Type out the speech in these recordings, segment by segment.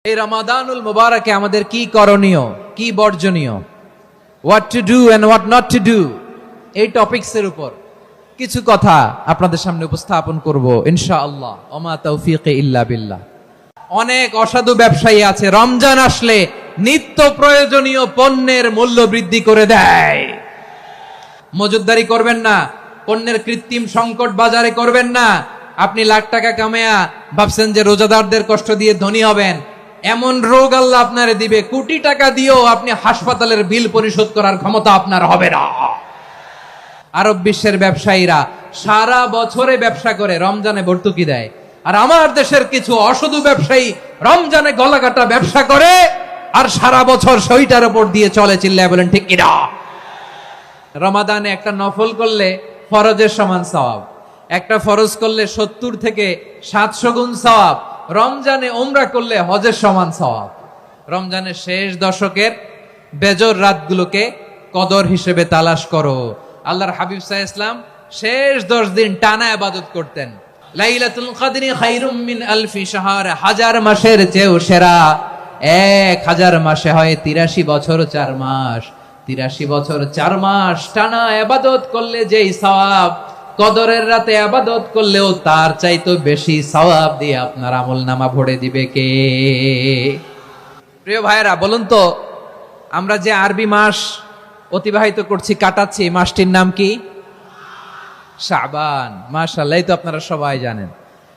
এই রমাদানুল মুবারকে আমাদের কি করণীয়, কি বর্জনীয়, what to do and what not to do, এই টপিকসের উপর কিছু কথা আপনাদের সামনে উপস্থাপন করব ইনশাআল্লাহ। ওমা তাওফীকি ইল্লা বিল্লাহ। অনেক অসাধু ব্যবসায়ী আছে রমজান আসলে নিত্য প্রয়োজনীয় পণ্যের মূল্য বৃদ্ধি করে দেয়। মজুতদারি করবেন না, পণ্যের কৃত্রিম সংকট বাজারে করবেন না। আপনি লাখ টাকা কামায়া ভাবছেন যে রোজাদারদের কষ্ট দিয়ে ধনী হবেন, এমন রোগ আল্লাহ আপনারে দিবে, কোটি টাকা দিয়েও আপনি হাসপাতালের বিল পরিশোধ করার ক্ষমতা আপনার হবে না। আরব বিশ্বের ব্যবসায়ীরা সারা বছরে ব্যবসা করে, রমজানে ভর্তুকি দেয়। আর আমার দেশের কিছু অসাধু ব্যবসায়ী রমজানে গলাকাটা ব্যবসা করে আর সারা বছর সইটার উপর দিয়ে চলে। চিল্লায় বলেন ঠিক কিনা? রমাদানে একটা নফল করলে ফরজের সমান সওয়াব, একটা ফরজ করলে 70 থেকে 700 গুণ সওয়াব, রমজানে উমরা করলে হজের সমান সওয়াব। রমজানের শেষ দশকের বেজর রাতগুলোকে কদর হিসেবে তালাশ করো। আল্লাহর হাবিব সাল্লাল্লাহু আলাইহি ওয়াসাল্লাম শেষ 10 দিন টানা ইবাদত করতেন। লাইলাতুল কদরি খায়রুম মিন আলফি শাহর, 1000 মাসের চেয়েও সেরা। 1000 মাসে হয় 83 বছর 4 মাস। 83 বছর 4 মাস টানা ইবাদত করলে যেই সওয়াব, কদরের রাতে ইবাদত করলেও তার চাইতে বেশি সওয়াব দিয়ে আপনার আমলনামা ভরে দিবে কে? প্রিয় ভাইরা, বলুন তো, আমরা যে আরবি মাস অতিবাহিত করছি, কাটাচ্ছি, মাসটির নাম কি? শাবান। মাশাআল্লাহ, এই তো আপনারা সবাই জানেন।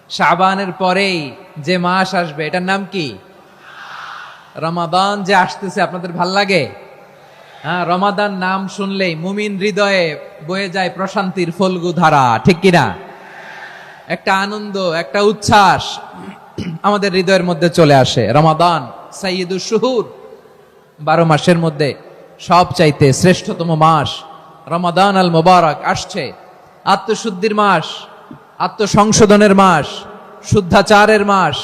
শাবানের পরেই যে মাস আসবে এটার নাম কি? রমাদান। যে আসতেছে আপনাদের ভাল লাগে? হ্যাঁ, রমাদান নাম শুনলেই মুমিন হৃদয়ে বয়ে যায় প্রশান্তির ফল্গু ধারা, ঠিক কিনা? একটা আনন্দ, একটা উচ্ছ্বাস আমাদের হৃদয়ের মধ্যে চলে আসে। রমাদান সাইয়্যিদুশ শুহুর, 12 মাসের মধ্যে সব চাইতে শ্রেষ্ঠতম মাস রমাদান আল মুবারক আসছে। আত্মশুদ্ধির মাস, আত্মসংশোধনের মাস, শুদ্ধাচারের মাস,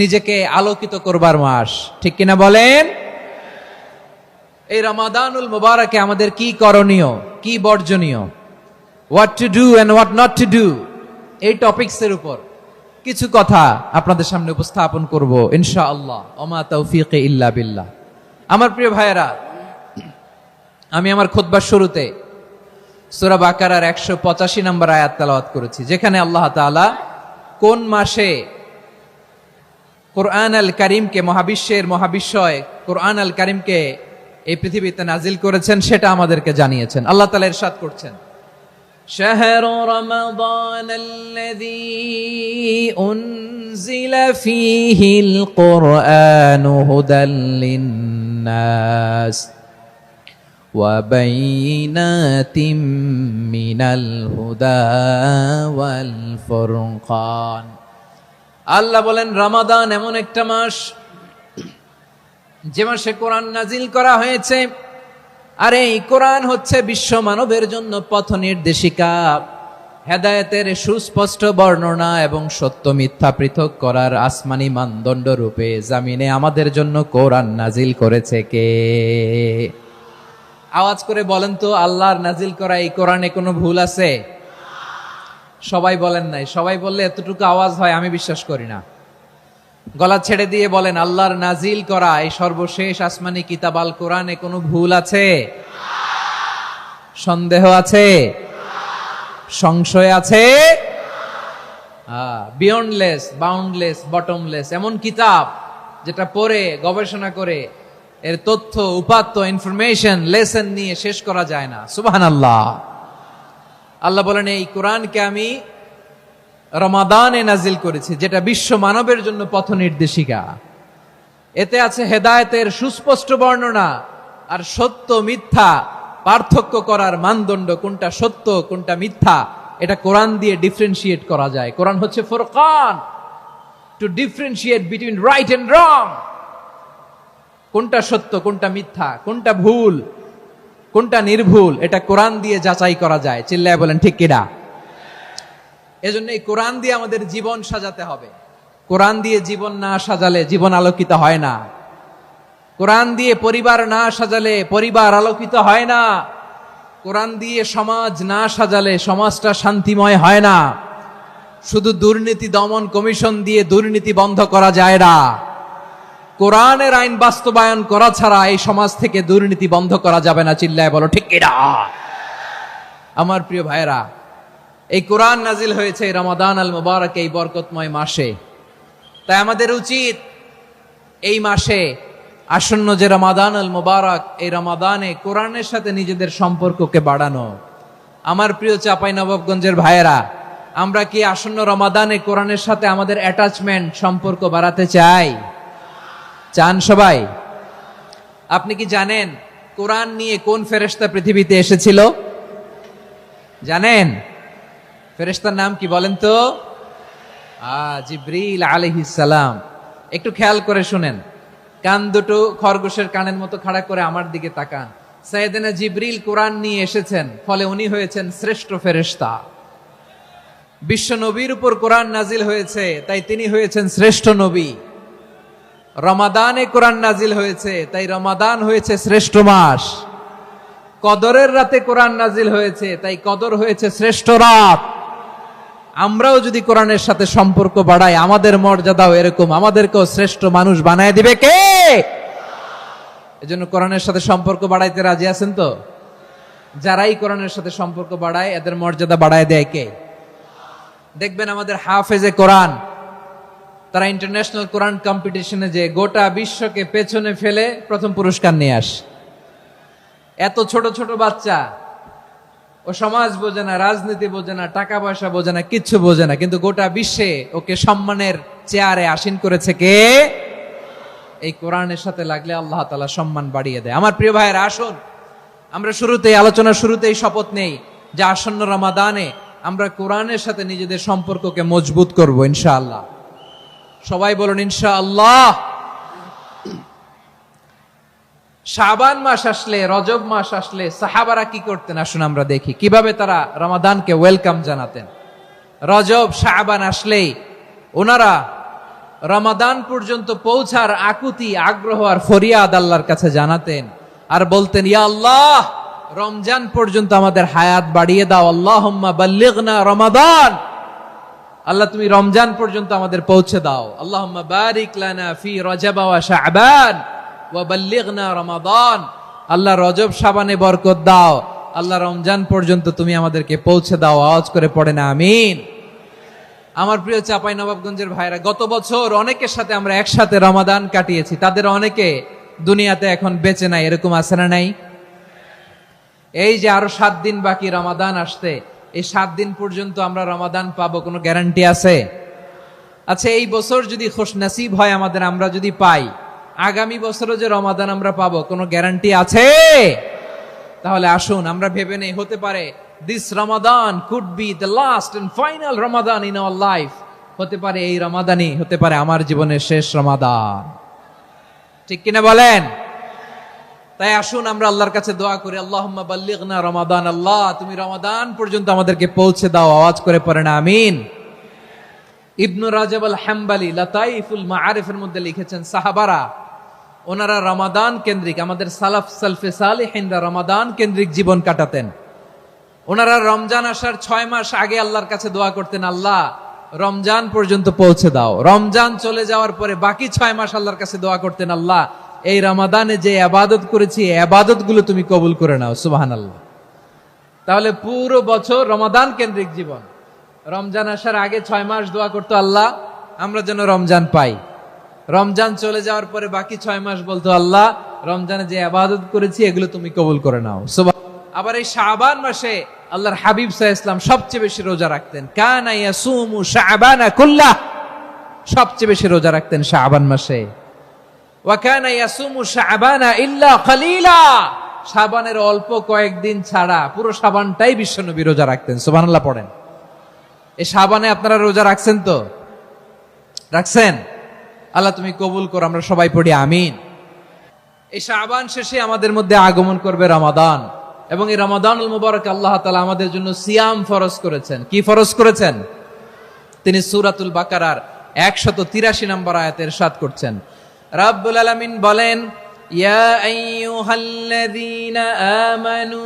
নিজেকে আলোকিত করবার মাস, ঠিক কিনা বলেন? এই রমাদানুল মুবারকে আমাদের কি করণীয়, কি বর্জনীয়, what to do and what not to do, এই টপিকসের উপর কিছু কথা আপনাদের সামনে উপস্থাপন করব ইনশাআল্লাহ। ওমা তাওফীকি ইল্লা বিল্লাহ। আমার প্রিয় ভাইয়েরা, আমি আমার খুতবার শুরুতে সূরা বাকারার 185 নম্বর আয়াত তেলাওয়াত করেছি, যেখানে আল্লাহ তাআলা কোন মাসে কোরআন আল কারীমকে, মহাবিশ্বের মহাবিশ্বয় কোরআন আল কারীমকে এই পৃথিবীতে নাজিল করেছেন সেটা আমাদেরকে জানিয়েছেন। আল্লাহ তাআলা ইরশাদ করছেন, শাহরু রমাদানাল্লাযী উনজিলা ফীহিল কুরআনু হুদাল লিন্নাস ওয়া বাইনাতিম মিনাল হুদা ওয়াল ফুরকান। আল্লাহ বলেন, রমাদান এমন একটা মাস যে মাসে কোরআন নাজিল করা হয়েছে। আর এই কোরআন হচ্ছে বিশ্ব মানবের জন্য পথ নির্দেশিকা, হেদায়েতের সুস্পষ্ট বর্ণনা এবং সত্য মিথ্যা পৃথক করার আসমানি মানদণ্ড রূপে জামিনে আমাদের জন্য কোরআন নাজিল করেছে কে? আওয়াজ করে বলেন তো, আল্লাহর নাজিল করা এই কোরআনে কোনো ভুল আছে? সবাই বলেন নাই। সবাই বললে এতটুকু আওয়াজ হয় আমি বিশ্বাস করি না। গলা ছেড়ে দিয়ে বলেন, আল্লাহর নাজিল করা এই সর্বশেষ আসমানি কিতাব আল কোরআনে কোনো ভুল আছে? সন্দেহ আছে? সংশয় আছে? বিয়ন্ডলেস, বাউন্ডলেস, বটমলেস, এমন কিতাব যেটা পড়ে গবেষণা করে এর তথ্য, উপাত্ত, ইনফরমেশন, লেসন নিয়ে শেষ করা যায় না। সুবহানাল্লাহ। আল্লাহ বলেন, এই কোরআনকে আমি রমাদানে নাজিল করেছি, যেটা বিশ্ব মানবের জন্য পথ নির্দেশিকা। এতে আছে হেদায়েতের সুস্পষ্ট বর্ণনা আর সত্য মিথ্যা পার্থক্য করার মানদণ্ড, কোনটা সত্য কোনটা মিথ্যা এটা কোরআন দিয়ে ডিফারেন্সিয়েট করা যায়। কোরআন হচ্ছে ফুরকান, to differentiate between right and wrong. কোনটা সত্য, কোনটা মিথ্যা, কোনটা ভুল, কোনটা নির্ভুল, এটা কোরআন দিয়ে যাচাই করা যায়। চিল্লায় বলেন ঠিক কিনা? এজন্য এই কোরআন দিয়ে আমাদের জীবন সাজাতে হবে। কোরআন দিয়ে জীবন না সাজালে জীবন আলোকিত হয় না। কোরআন দিয়ে পরিবার না সাজালে পরিবার আলোকিত হয় না। কোরআন দিয়ে সমাজ না সাজালে সমাজটা শান্তিময় হয় না। শুধু দুর্নীতি দমন কমিশন দিয়ে দুর্নীতি বন্ধ করা যায় না। কোরআনের আইন বাস্তবায়ন করা ছাড়া এই সমাজ থেকে দুর্নীতি বন্ধ করা যাবে না। চিল্লায় বলো ঠিক কিনা? আমার প্রিয় ভাইরা, এই কোরআন নাজিল হয়েছে রমাদান আল মুবারক, এই বরকতময় মাসে। তাই আমাদের উচিত এই মাসে আসন্ন যে রমাদান আল মুবারক, এই রমাদানে কোরআনের সাথে নিজেদের সম্পর্ককে বাড়ানো। আমার প্রিয় চাঁপাইনবাবগঞ্জের ভাইয়েরা, আমরা কি আসন্ন রমাদানে কোরআনের সাথে আমাদের অ্যাটাচমেন্ট, সম্পর্ক বাড়াতে চাই? চান সবাই? আপনি কি জানেন কোরআন নিয়ে কোন ফেরেশতা পৃথিবীতে এসেছিল? জানেন ফেরেশতার নাম কি বলেন তো? জিবরিল আলাইহিস সালাম। একটু খেয়াল করে শুনেন, কান দুটো খরগোশের কানের মতো খাড়া করে আমার দিকে তাকান। সাইয়েদনা জিবরিল কোরআন নিয়ে এসেছেন, ফলে উনি হয়েছেন শ্রেষ্ঠ ফেরেশতা। বিশ্ব নবীর উপর কোরআন নাজিল হয়েছে, তাই তিনি হয়েছেন শ্রেষ্ঠ নবী। রমাদানে কোরআন নাজিল হয়েছে, তাই রমাদান হয়েছে শ্রেষ্ঠ মাস। কদরের রাতে কোরআন নাজিল হয়েছে, তাই কদর হয়েছে শ্রেষ্ঠ রাত। আমরাও যদি কোরআনের সাথে সম্পর্ক বাড়াই, আমাদের মর্যাদাও এরকম, আমাদেরকেও শ্রেষ্ঠ মানুষ বানায় দিবে কে? এজন্য কোরআনের সাথে সম্পর্ক বাড়াইতে রাজি আছেন তো? যারাই কোরআনের সাথে সম্পর্ক বাড়ায়, এদের মর্যাদা বাড়ায় দেয় কে? দেখবেন আমাদের হাফেজে কোরআন, তারা ইন্টারন্যাশনাল কোরআন কম্পিটিশনে যে গোটা বিশ্বকে পেছনে ফেলে প্রথম পুরস্কার নিয়ে আসে। এত ছোট ছোট বাচ্চা, ও সমাজ বোঝে না, রাজনীতি বোঝে না, টাকা পয়সা বোঝে না, কিচ্ছু বোঝে না, কিন্তু গোটা বিশ্বে ওকে সম্মানের চেয়ারে আসীন করেছে কে? এই কোরআনের সাথে লাগলে আল্লাহ তাআলা সম্মান বাড়িয়ে দেয়। আমার প্রিয় ভাইয়েরা, আসুন আমরা আলোচনার শুরুতেই শপথ নেই যে আসন্ন রমাদানে আমরা কোরআনের সাথে নিজেদের সম্পর্ককে মজবুত করব ইনশাআল্লাহ। সবাই বলুন ইনশাআল্লাহ। শাবান মাস আসলে, রজব মাস আসলে সাহাবারা কি করতেন? আসুন আমরা দেখি কিভাবে তারা রমাদানকে ওয়েলকাম জানাতেন। রজব শাবান আসলেই ওনারা রমাদান পর্যন্ত পৌঁছার আকুতি, আগ্রহ আর ফরিয়াদ আল্লাহর কাছে জানাতেন, আর বলতেন, ইয়া আল্লাহ, রমজান পর্যন্ত আমাদের হায়াত বাড়িয়ে দাও। আল্লাহুম্মা বাল্লিগনা রমাদান, আল্লাহ তুমি রমজান পর্যন্ত আমাদের পৌঁছে দাও। আল্লাহুম্মা বারিক লানা ফি রজব ওয়া শাবান ওয়া বাল্লিগনা রমাদান, আল্লাহ রজব শাবানে বরকত দাও, আল্লাহ রমজান পর্যন্ত তুমি আমাদেরকে পৌঁছে দাও। আওয়াজ করে পড়েন আমিন। আমার প্রিয় চাঁপাইনবাবগঞ্জের ভাইরা, গত বছর অনেকের সাথে আমরা একসাথে রমাদান কাটিয়েছি, তাদের অনেকে দুনিয়াতে এখন বেঁচে নাই, এরকম আছে না নাই? এই যে আরো 7 দিন বাকি রমাদান আসতে, এই 7 দিন পর্যন্ত আমরা রমাদান পাবো, কোনো গ্যারান্টি আছে? আচ্ছা, এই বছর যদি খুশনসিব হয় আমাদের, আমরা যদি পাই, আগামী বছরও যে রমাদান আমরা পাবো, কোনো গ্যারান্টি আছে? তাহলে আসুন আমরা ভেবে নেই, হতে পারে this Ramadan could be the last and final Ramadan in our life. হতে পারে এই রমাদানই হতে পারে আমার জীবনের শেষ রমাদান। ঠিক কিনা বলেন? তাই আসুন আমরা আল্লাহর কাছে দোয়া করি, আল্লাহুম্মা বাল্লিগনা রমাদান, আল্লাহ তুমি রমাদান পর্যন্ত আমাদেরকে পৌঁছে দাও। আওয়াজ করে পড়েন আমিন। ইবনু রাজব আল হাম্বলি লাতাইফুল মাআরিফের মধ্যে লিখেছেন, সাহাবারা ওনারা রমাদান কেন্দ্রিক, আমাদের সালাফ সালফে সালেহিনরা রমাদান কেন্দ্রিক জীবন কাটাতেন। ওনারা রমজান আসার 6 মাস আগে আল্লাহর কাছে দোয়া করতেন, আল্লাহ রমজান পর্যন্ত পৌঁছে দাও। রমজান চলে যাওয়ার পরে বাকি 6 মাস আল্লাহর কাছে দোয়া করতেন, আল্লাহ এই রমাদানে যে ইবাদত করেছি, ইবাদত গুলো তুমি কবুল করে নাও। সুবহানাল্লাহ। তাহলে পুরো বছর রমাদান কেন্দ্রিক জীবন। রমজান আসার আগে 6 মাস দোয়া করতো, আল্লাহ আমরা যেন রমজান পাই। রমজান চলে যাওয়ার পরে বাকি 6 মাস বলতো, আল্লাহ রমজানে যে ইবাদত করেছি এগুলো তুমি কবুল করে নাও। আবার এই শাবান মাসে আল্লাহর হাবিব সাল্লাল্লাহু আলাইহি ওয়াসাল্লাম সবচেয়ে বেশি রোজা রাখতেন। কানা ইয়াসুমু শাবানা কুল্লাহ, সবচেয়ে বেশি রোজা রাখতেন শাবান মাসে। ওয়া কানা ইয়াসুমু শাবানা ইল্লা কলিলা, শাবানের অল্প কয়েকদিন ছাড়া পুরো শাবানটাই বিশ্বনবী রোজা রাখতেন। সুবহানাল্লাহ পড়েন। এই শাবানে আপনারা রোজা রাখছেন তো? রাখছেন? আল্লাহ তুমি কবুল করো, আমরা সবাই পড়ি আমিন। এই শাবান শেষে আমাদের মধ্যে আগমন করবে রমাদান, এবং এই রমাদানুল মুবারক আল্লাহ তাআলা আমাদের জন্য সিয়াম ফরজ করেছেন। কি ফরজ করেছেন? তিনি সূরাতুল বাকারার 183 নম্বর আয়াতে ইরশাদ করছেন, রাব্বুল আলামিন বলেন, ইয়া আইয়ুহাল্লাযীনা আমানু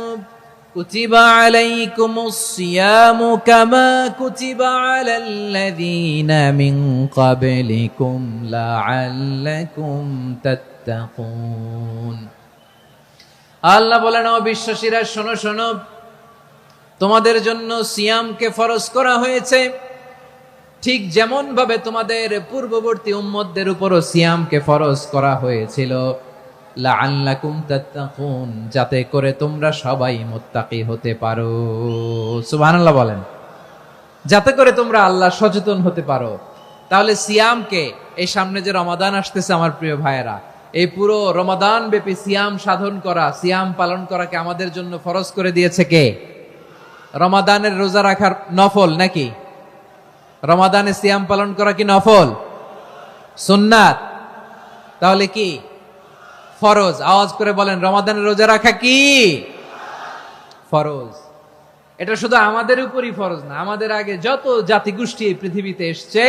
কুতিবা আলাইকুমুস সিয়ামু কামা কুতিবা আলাল্লাযীনা মিন ক্বাবলিকুম লাআল্লাকুম তাত্তাকুন। আল্লাহ বলেন, ও বিশ্বাসীরা শোনো শোনো, তোমাদের জন্য সিয়ামকে ফরজ করা হয়েছে, ঠিক যেমন ভাবে তোমাদের পূর্ববর্তী উম্মতদের উপরও সিয়ামকে ফরজ করা হয়েছিল, লাআল্লাকুম তাত্তাকুন, যাতে করে তোমরা সবাই মুত্তাকি হতে পারো। সুবহানাল্লাহ বলেন, যাতে করে তোমরা আল্লাহ সচেতন হতে পারো। তাহলে সিয়ামকে, এই সামনে যে রমাদান আসতেছে আমার প্রিয় ভাইয়েরা, এই পুরো রমাদান ব্যাপী সিয়াম সাধন করা, সিয়াম পালন করাকে আমাদের জন্য ফরজ করে দিয়েছে কে? রমাদানের রোজা রাখার নফল নাকি? রমাদানে সিয়াম পালন করা কি নফল? সুন্নাত? তাহলে কি ফরজ? আওয়াজ করে বলেন, রমাদানের রোজা রাখা কি ফরজ? এটা শুধু আমাদের উপরই ফরজ না, আমাদের আগে যত জাতিগোষ্ঠী এই পৃথিবীতে এসছে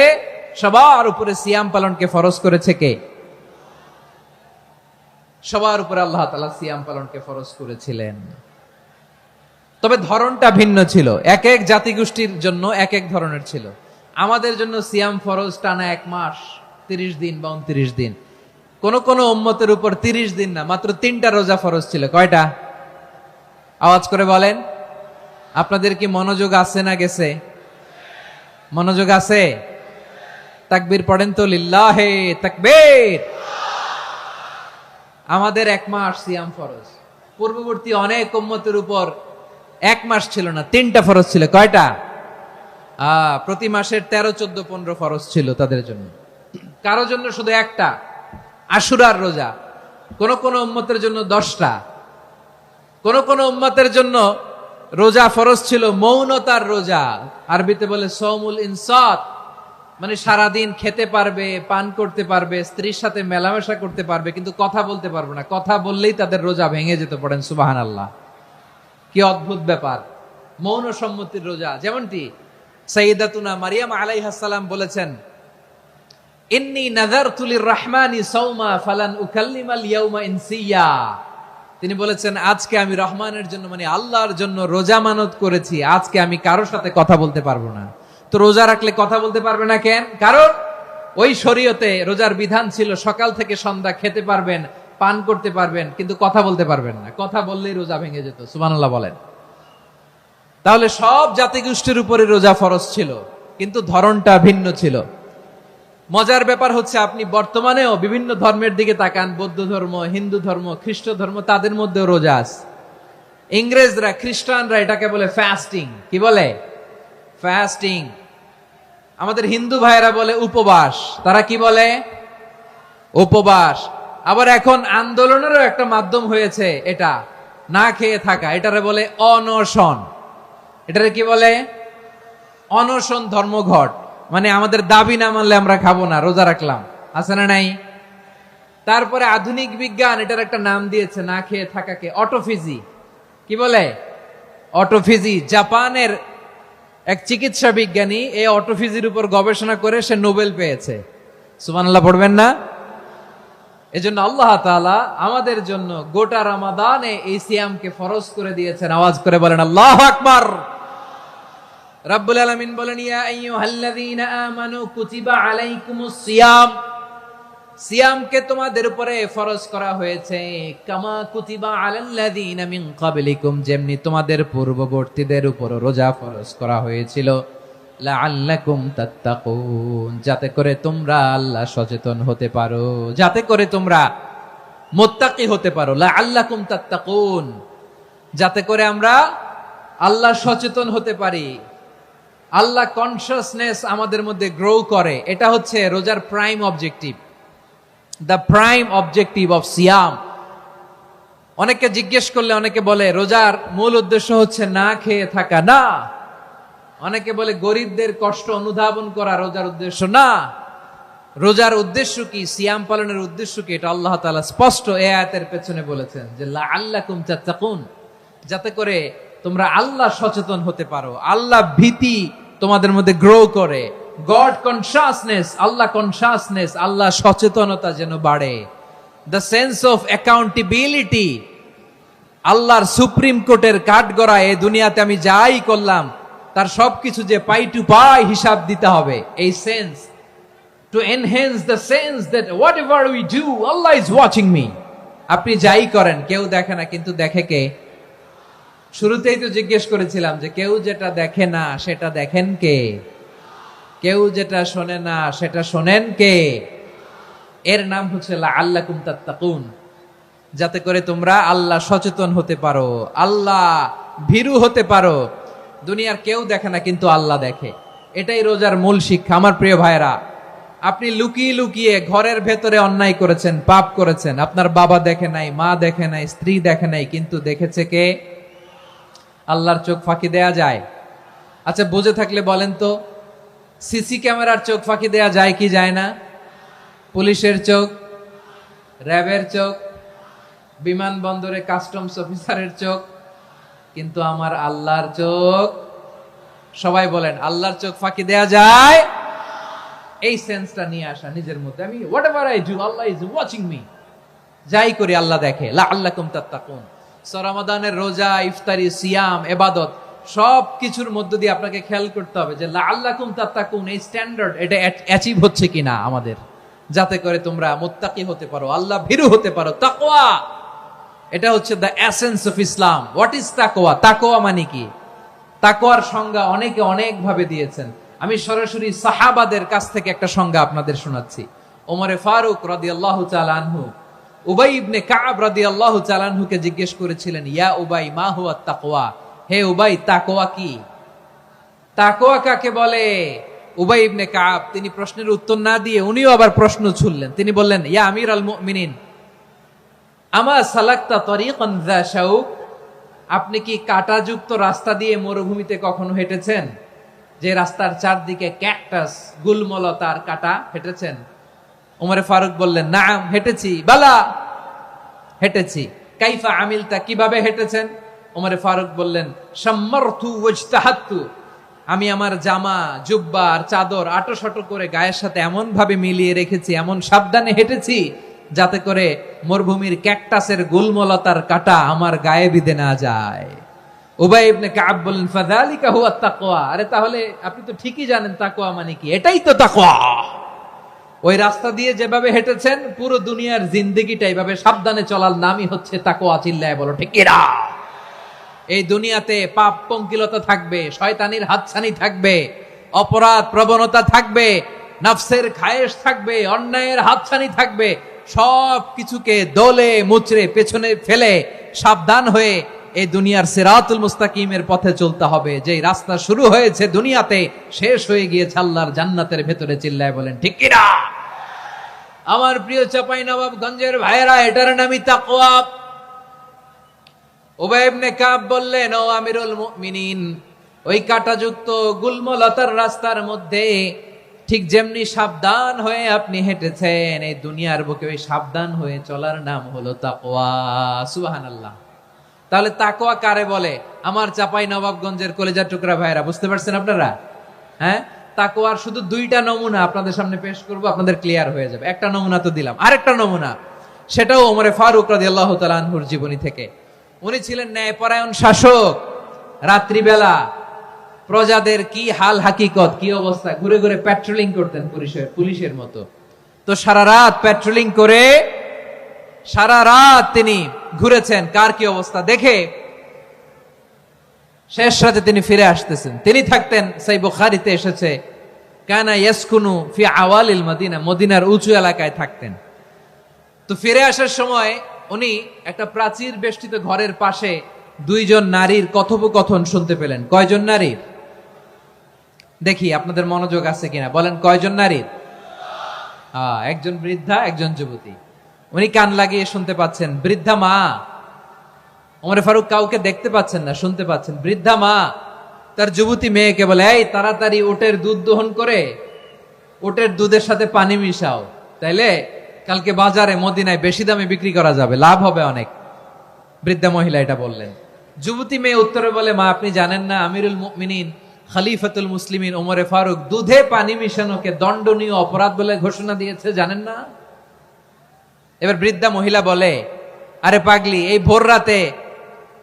সবার উপরে সিয়াম পালনকে ফরজ করেছে কে? সবার উপরে আল্লাহ তাআলা সিয়াম পালনকে ফরজ করেছিলেন। তবে ধরনটা ভিন্ন ছিল, এক এক জাতিগোষ্ঠীর জন্য এক এক ধরনের ছিল। আমাদের জন্য সিয়াম ফরজ টানা 1 মাস 30 দিন বা 29 দিন। কোন কোন উম্মতের উপর 30 দিন না, মাত্র 3টা রোজা ফরজ ছিল। কয়টা? আওয়াজ করে বলেন। আপনাদের কি মনোযোগ আছে না গেছে? মনোযোগ আছে? তাকবীর পড়েন তো, লিল্লাহে তাকবীর। আমাদের 1 মাস সিয়াম ফরজ, পূর্ববর্তী অনেক উম্মতের উপর 1 মাস ছিল না, 3টা ফরজ ছিল। কয়টা? প্রতি মাসের 13, 14, 15 ফরজ ছিল তাদের জন্য। কারো জন্য শুধু একটা, আশুরার রোজা। কোন কোন উম্মতের জন্য 10টা। কোন কোন উম্মতের জন্য রোজা ফরজ ছিল মৌনতার রোজা, আরবিতে বলে সৌমুল ইনসাত, মানে সারাদিন খেতে পারবে, পান করতে পারবে, স্ত্রীর সাথে মেলামেশা করতে পারবে, কিন্তু কথা বলতে পারবে না। কথা বললেই তাদের রোজা ভেঙে যেত। পড়েন সুবহানাল্লাহ। কি অদ্ভুত ব্যাপার, মৌন সম্মতির রোজা। যেমনটি সাইয়্যিদাতুনা মারিয়াম আলাইহাস সালাম বলেছেন, ইন্নী নাযারতু লির-রাহমানি সাওমা ফালান উকাল্লিমাল ইয়াওমা ইনসিয়া। তিনি বলেছেন, আজকে আমি রহমানের জন্য, মানে আল্লাহর জন্য রোজা মানত করেছি, আজকে আমি কারোর সাথে কথা বলতে পারবো না। তো রোজা রাখলে কথা বলতে পারবে না কেন? কারণ ওই শরীয়তে রোজার বিধান ছিল সকাল থেকে সন্ধ্যা খেতে পারবেন, পান করতে পারবেন, কিন্তু কথা বলতে পারবেন না। কথা বললেই রোজা ভেঙে যেত। সুবহানাল্লাহ বলেন। তাহলে সব জাতিগোষ্ঠীর উপরে রোজা ফরজ ছিল, কিন্তু ধরনটা ভিন্ন ছিল। মজার ব্যাপার হচ্ছে, আপনি বর্তমানেও বিভিন্ন ধর্মের দিকে তাকান, বৌদ্ধ ধর্ম, হিন্দু ধর্ম, খ্রিস্ট ধর্ম, তাদের মধ্যেও রোজা আছে। ইংরেজরা, খ্রিস্টানরা এটাকে বলে ফাস্টিং। কি বলে? ফাস্টিং। আমাদের হিন্দু ভাইয়েরা বলে উপবাস। তারা কি বলে? উপবাস। আবার এখন আন্দোলনেরও একটা মাধ্যম হয়েছে এটা, না খেয়ে থাকা। এটারে বলে অনশন। এটারে কি বলে? অনশন ধর্মঘট। মানে আমাদের দাবি না মানলে আমরা খাবো না, রোজা রাখলাম। আছে না নাই? তারপরে আধুনিক বিজ্ঞান এটার একটা নাম দিয়েছে না খেয়ে থাকাকে, অটোফিজি। কি বলে? অটোফিজি। জাপানের এক চিকিৎসা বিজ্ঞানী এই অটোফিজির উপর গবেষণা করে সে নোবেল পেয়েছে। সুবহানাল্লাহ পড়বেন না? এজন্য আল্লাহ তাআলা আমাদের জন্য গোটা রমাদানে এই সিয়ামকে ফরজ করে দিয়েছেন। আওয়াজ করে বলেন আল্লাহু আকবার। রাব্বুল আলামিন বলেন, ইয়া আইয়ুহাল্লাযীনা আমানু কুতিবা আলাইকুমুস সিয়াম। সিয়ামকে তোমাদের উপরে ফরজ করা হয়েছে, কামা কুতিবা আলাল্লাযীনা মিন ক্বাবলিকুম, যেমনি তোমাদের পূর্ববর্তীদের উপর রোজা ফরজ করা হয়েছিল, লাআল্লাকুম তাত্তাকুন, যাতে করে তোমরা আল্লাহ সচেতন হতে পারো, যাতে করে তোমরা মুত্তাকি হতে পারো। লাআল্লাকুম তাত্তাকুন, যাতে করে আমরা আল্লাহ সচেতন হতে পারি, আল্লাহ কনসিয়াসনেস আমাদের মধ্যে গ্রো করে। এটা হচ্ছে রোজার prime objective, the prime objective of সিয়াম। অনেকে জিজ্ঞেস করলে অনেকে বলে রোজার মূল উদ্দেশ্য হচ্ছে না খেয়ে থাকা। না। অনেকে বলে গরিবদের কষ্ট অনুধাবন করা রোজার উদ্দেশ্য। না। রোজার উদ্দেশ্য কি, সিয়াম পালনের উদ্দেশ্য কি, এটা আল্লাহ তাআলা স্পষ্ট এই আয়াতের পেছনে বলেছেন যে লাআল্লাকুম তাত্তাকুন, যাতে করে তোমরা আল্লাহ সচেতন হতে পারো, আল্লাহ ভীতি তোমাদের মধ্যে গ্রো করে, গড কনসিয়াসনেস, আল্লাহ কনসিয়াসনেস, আল্লাহ সচেতনতা যেন বাড়ে, দ্য সেন্স অফ অ্যাকাউন্টেবিলিটি আল্লাহর সুপ্রিম কোর্টের কাঠগড়া এই দুনিয়াতে আমি যাই করলাম তার সবকিছু যে পাই টু পাই হিসাব দিতে হবে। এই sense, to enhance the sense that what ever we do Allah is watching me. আপনি যাই করেন কেউ দেখে না, কিন্তু দেখে কে? শুরুতেই তো জিজ্ঞেস করেছিলাম যে কেউ যেটা দেখে না সেটা দেখেন কে? কেউ যেটা শোনে না সেটা শোনেন কে? এর নাম হচ্ছে লাআল্লাকুম তাত্তাকুন, যাতে করে তোমরা আল্লাহ সচেতন হতে পারো, আল্লাহ ভীরু হতে পারো। দুনিয়ার কেউ দেখে না, কিন্তু আল্লাহ দেখে। এটাই রোজার মূল শিক্ষা। আমার প্রিয় ভাইরা, আপনি লুকিয়ে লুকিয়ে ঘরের ভেতরে অন্যায় করেছেন, পাপ করেছেন, আপনার বাবা দেখে নাই, মা দেখে নাই, স্ত্রী দেখে নাই, কিন্তু দেখেছে কে? আল্লাহর চোখ ফাঁকি দেয়া যায়? আচ্ছা, বুঝে থাকলে বলেন তো, সিসি ক্যামেরার চোখ ফাঁকি দেয়া যায় কি যায় না? পুলিশের চোখ, র্যাবের চোখ, বিমানবন্দরে কাস্টমস অফিসারের চোখ, কিন্তু আমার আল্লাহর চোখ? সবাই বলেন, আল্লাহর চোখ ফাঁকি দেয়া যায়? এই সেন্সটা নিয়ে আসা নিজের মধ্যে, আমি what ever I do Allah is watching me, যাই করি আল্লাহ দেখে। লাআল্লাকুম তাত্তাকুন। রমাদানের রোজা, ইফতারি, সিয়াম, ইবাদত সব কিছুর মধ্য দিয়ে আপনাকে খেয়াল করতে হবে যে লাআল্লাকুম তাত্তাকুন এই স্ট্যান্ডার্ড এটা অ্যাচিভ হচ্ছে কিনা আমাদের, যাতে করে তোমরা মুত্তাকি হতে পারো, আল্লাহ ভীরু হতে পারো। তাকওয়া, এটা হচ্ছে the essence of Islam. What is তাকওয়া? তাকওয়া মানে কি? তাকওয়ার সংজ্ঞা অনেকে অনেক ভাবে দিয়েছেন। আমি সরাসরি সাহাবাদের কাছ থেকে একটা সংজ্ঞা আপনাদের শোনাচ্ছি। ওমরে ফারুক রাদিয়াল্লাহু তাআলা আনহু উবাই ইবনে কাব রাদিয়াল্লাহু তাআলা আনহুকে জিজ্ঞেস করেছিলেন, ইয়া উবাই মা হুয়া তাকওয়া? হে উবাই, তাকওয়া কি? তাকওয়া কাকে বলে? উবাই ইবনে কাব তিনি প্রশ্নের উত্তর না দিয়ে উনিও আবার প্রশ্ন ছুড়লেন। তিনি বললেন, ইয়া আমিরাল মুমিনিন আমা সালাকতা তরিকান যা শাউক? আপনি কি কাঁটাযুক্ত রাস্তা দিয়ে মরুভূমিতে কখনো হেঁটেছেন? যে রাস্তার চারদিকে ক্যাকটাস, গুলমলতার কাঁটা, হেঁটেছেন? ওমরে ফারুক বললেন, নাম, হেঁটেছি। বালা, হেঁটেছি। কাইফা আমিলতা, কিভাবে হেঁটেছেন? ওমরে ফারুক বললেন, শাম্মারতু ওয়াজতাহাতু, আমি আমার জামা, জুব্বা আর চাদর আটোসাটো করে গায়ের সাথে এমন ভাবে মিলিয়ে রেখেছি, এমন সাবধানে হেঁটেছি যাতে করে মরুভূমির ক্যাকটাসের গুলমলতার কাঁটা আমার গায়ে বিঁধে না যায়। উবাই ইবনে কাব বললেন, ফাযালিকা হুয়া তাকওয়া। আরে তাহলে আপনি তো ঠিকই জানেন তাকওয়া মানে কি, এটাই তো তাকওয়া। ওই রাস্তা দিয়ে যেভাবে হেঁটেছেন পুরো দুনিয়ার জিন্দেগিটা এইভাবে সাবধানে চলার নামই হচ্ছে তাকওয়া। চিল্লায় বলো ঠিক কিনা? এই দুনিয়াতে পাপ পঙ্কিলতা থাকবে, শয়তানির হাতছানি থাকবে, অপরাধ প্রবণতা থাকবে, নফসের খায়েশ থাকবে, অন্যায়ের হাতছানি থাকবে। সব কিছুকে দলে মুচড়ে পেছনে ফেলে সাবধান হয়ে এই দুনিয়ার সিরাতুল মুস্তাকিমের পথে চলতে হবে। যেই রাস্তা শুরু হয়েছে দুনিয়াতে, শেষ হয়ে গিয়েছে আল্লাহর জান্নাতের ভেতরে। চিল্লায় বলেন ঠিক কিনা? আমার প্রিয় চাঁপাইনবাবগঞ্জের ভাইয়েরা, এটার নামই তাকওয়া। উবাই ইবনে কাব বললেন, ও আমিরুল মুমিনিন, ওই কাঁটাযুক্ত গুলমলতার রাস্তার মধ্যে ঠিক যেমনি সাবধান হয়ে আপনি হেঁটেছেন, এই দুনিয়ার বুকে ওই সাবধান হয়ে চলার নাম হলো তাকওয়া। সুবহানাল্লাহ। তাহলে তাকওয়া কারে বলে? আমার চাঁপাইনবাবগঞ্জের কলেজার টুকরা ভাইয়েরা, বুঝতে পারছেন আপনারা? হ্যাঁ, তাকওয়ার শুধু দুইটা নমুনা আপনাদের সামনে পেশ করব, আপনাদের ক্লিয়ার হয়ে যাবে। একটা নমুনা তো দিলাম, আরেকটা নমুনা, সেটাও ওমরে ফারুক রাদিয়াল্লাহু তাআলা আনহুর জীবনী থেকে। উনি ছিলেন ন্যায়পরায়ণ শাসক। রাত্রিবেলা প্রজাদের কি হাল হাকিকত, কি অবস্থা, ঘুরে ঘুরে প্যাট্রোলিং করতেন পুলিশের মতো। তো সারা রাত প্যাট্রোলিং করে সারা রাত তিনি ঘুরেছেন কার কি অবস্থা দেখে। শেষ রাতে তিনি ফিরে আসতেছেন। তিনি থাকতেন, সেই বুখারীতে এসেছে, কানা ইয়াসকুনু ফি আওয়ালিল মদিনা, মদিনার উঁচু এলাকায় থাকতেন। তো ফিরে আসার সময় উনি একটা প্রাচীর বেষ্টিত ঘরের পাশে দুইজন নারীর কথোপকথন শুনতে পেলেন। কয়জন নারীর? দেখি আপনাদের মনোযোগ আছে কিনা, বলেন কয়জন নারীর? একজন বৃদ্ধা, একজন যুবতী। উনি কান লাগিয়ে শুনতে পাচ্ছেন। বৃদ্ধা মা, ওমরে ফারুক কাউকে দেখতে পাচ্ছেন না, শুনতে পাচ্ছেন। বৃদ্ধা মা তার যুবতী মেয়েকে বলে, এই তাড়াতাড়ি উটের দুধ দহন করে উটের দুধের সাথে পানি মিশাও, তাইলে কালকে বাজারে মদিনায় বেশি দামে বিক্রি করা যাবে, লাভ হবে অনেক। বৃদ্ধা মহিলা এটা বললেন। যুবতী মেয়ে উত্তরে বলে, মা আপনি জানেন না আমিরুল মুমিনিন খলিফাতুল মুসলিমিন ওমরে ফারুক দুধে পানি মিশানোকে দণ্ডনীয় অপরাধ বলে ঘোষণা দিয়েছে, জানেন না? এবার বৃদ্ধা মহিলা বলে, আরে পাগলি, এই ভোর রাতে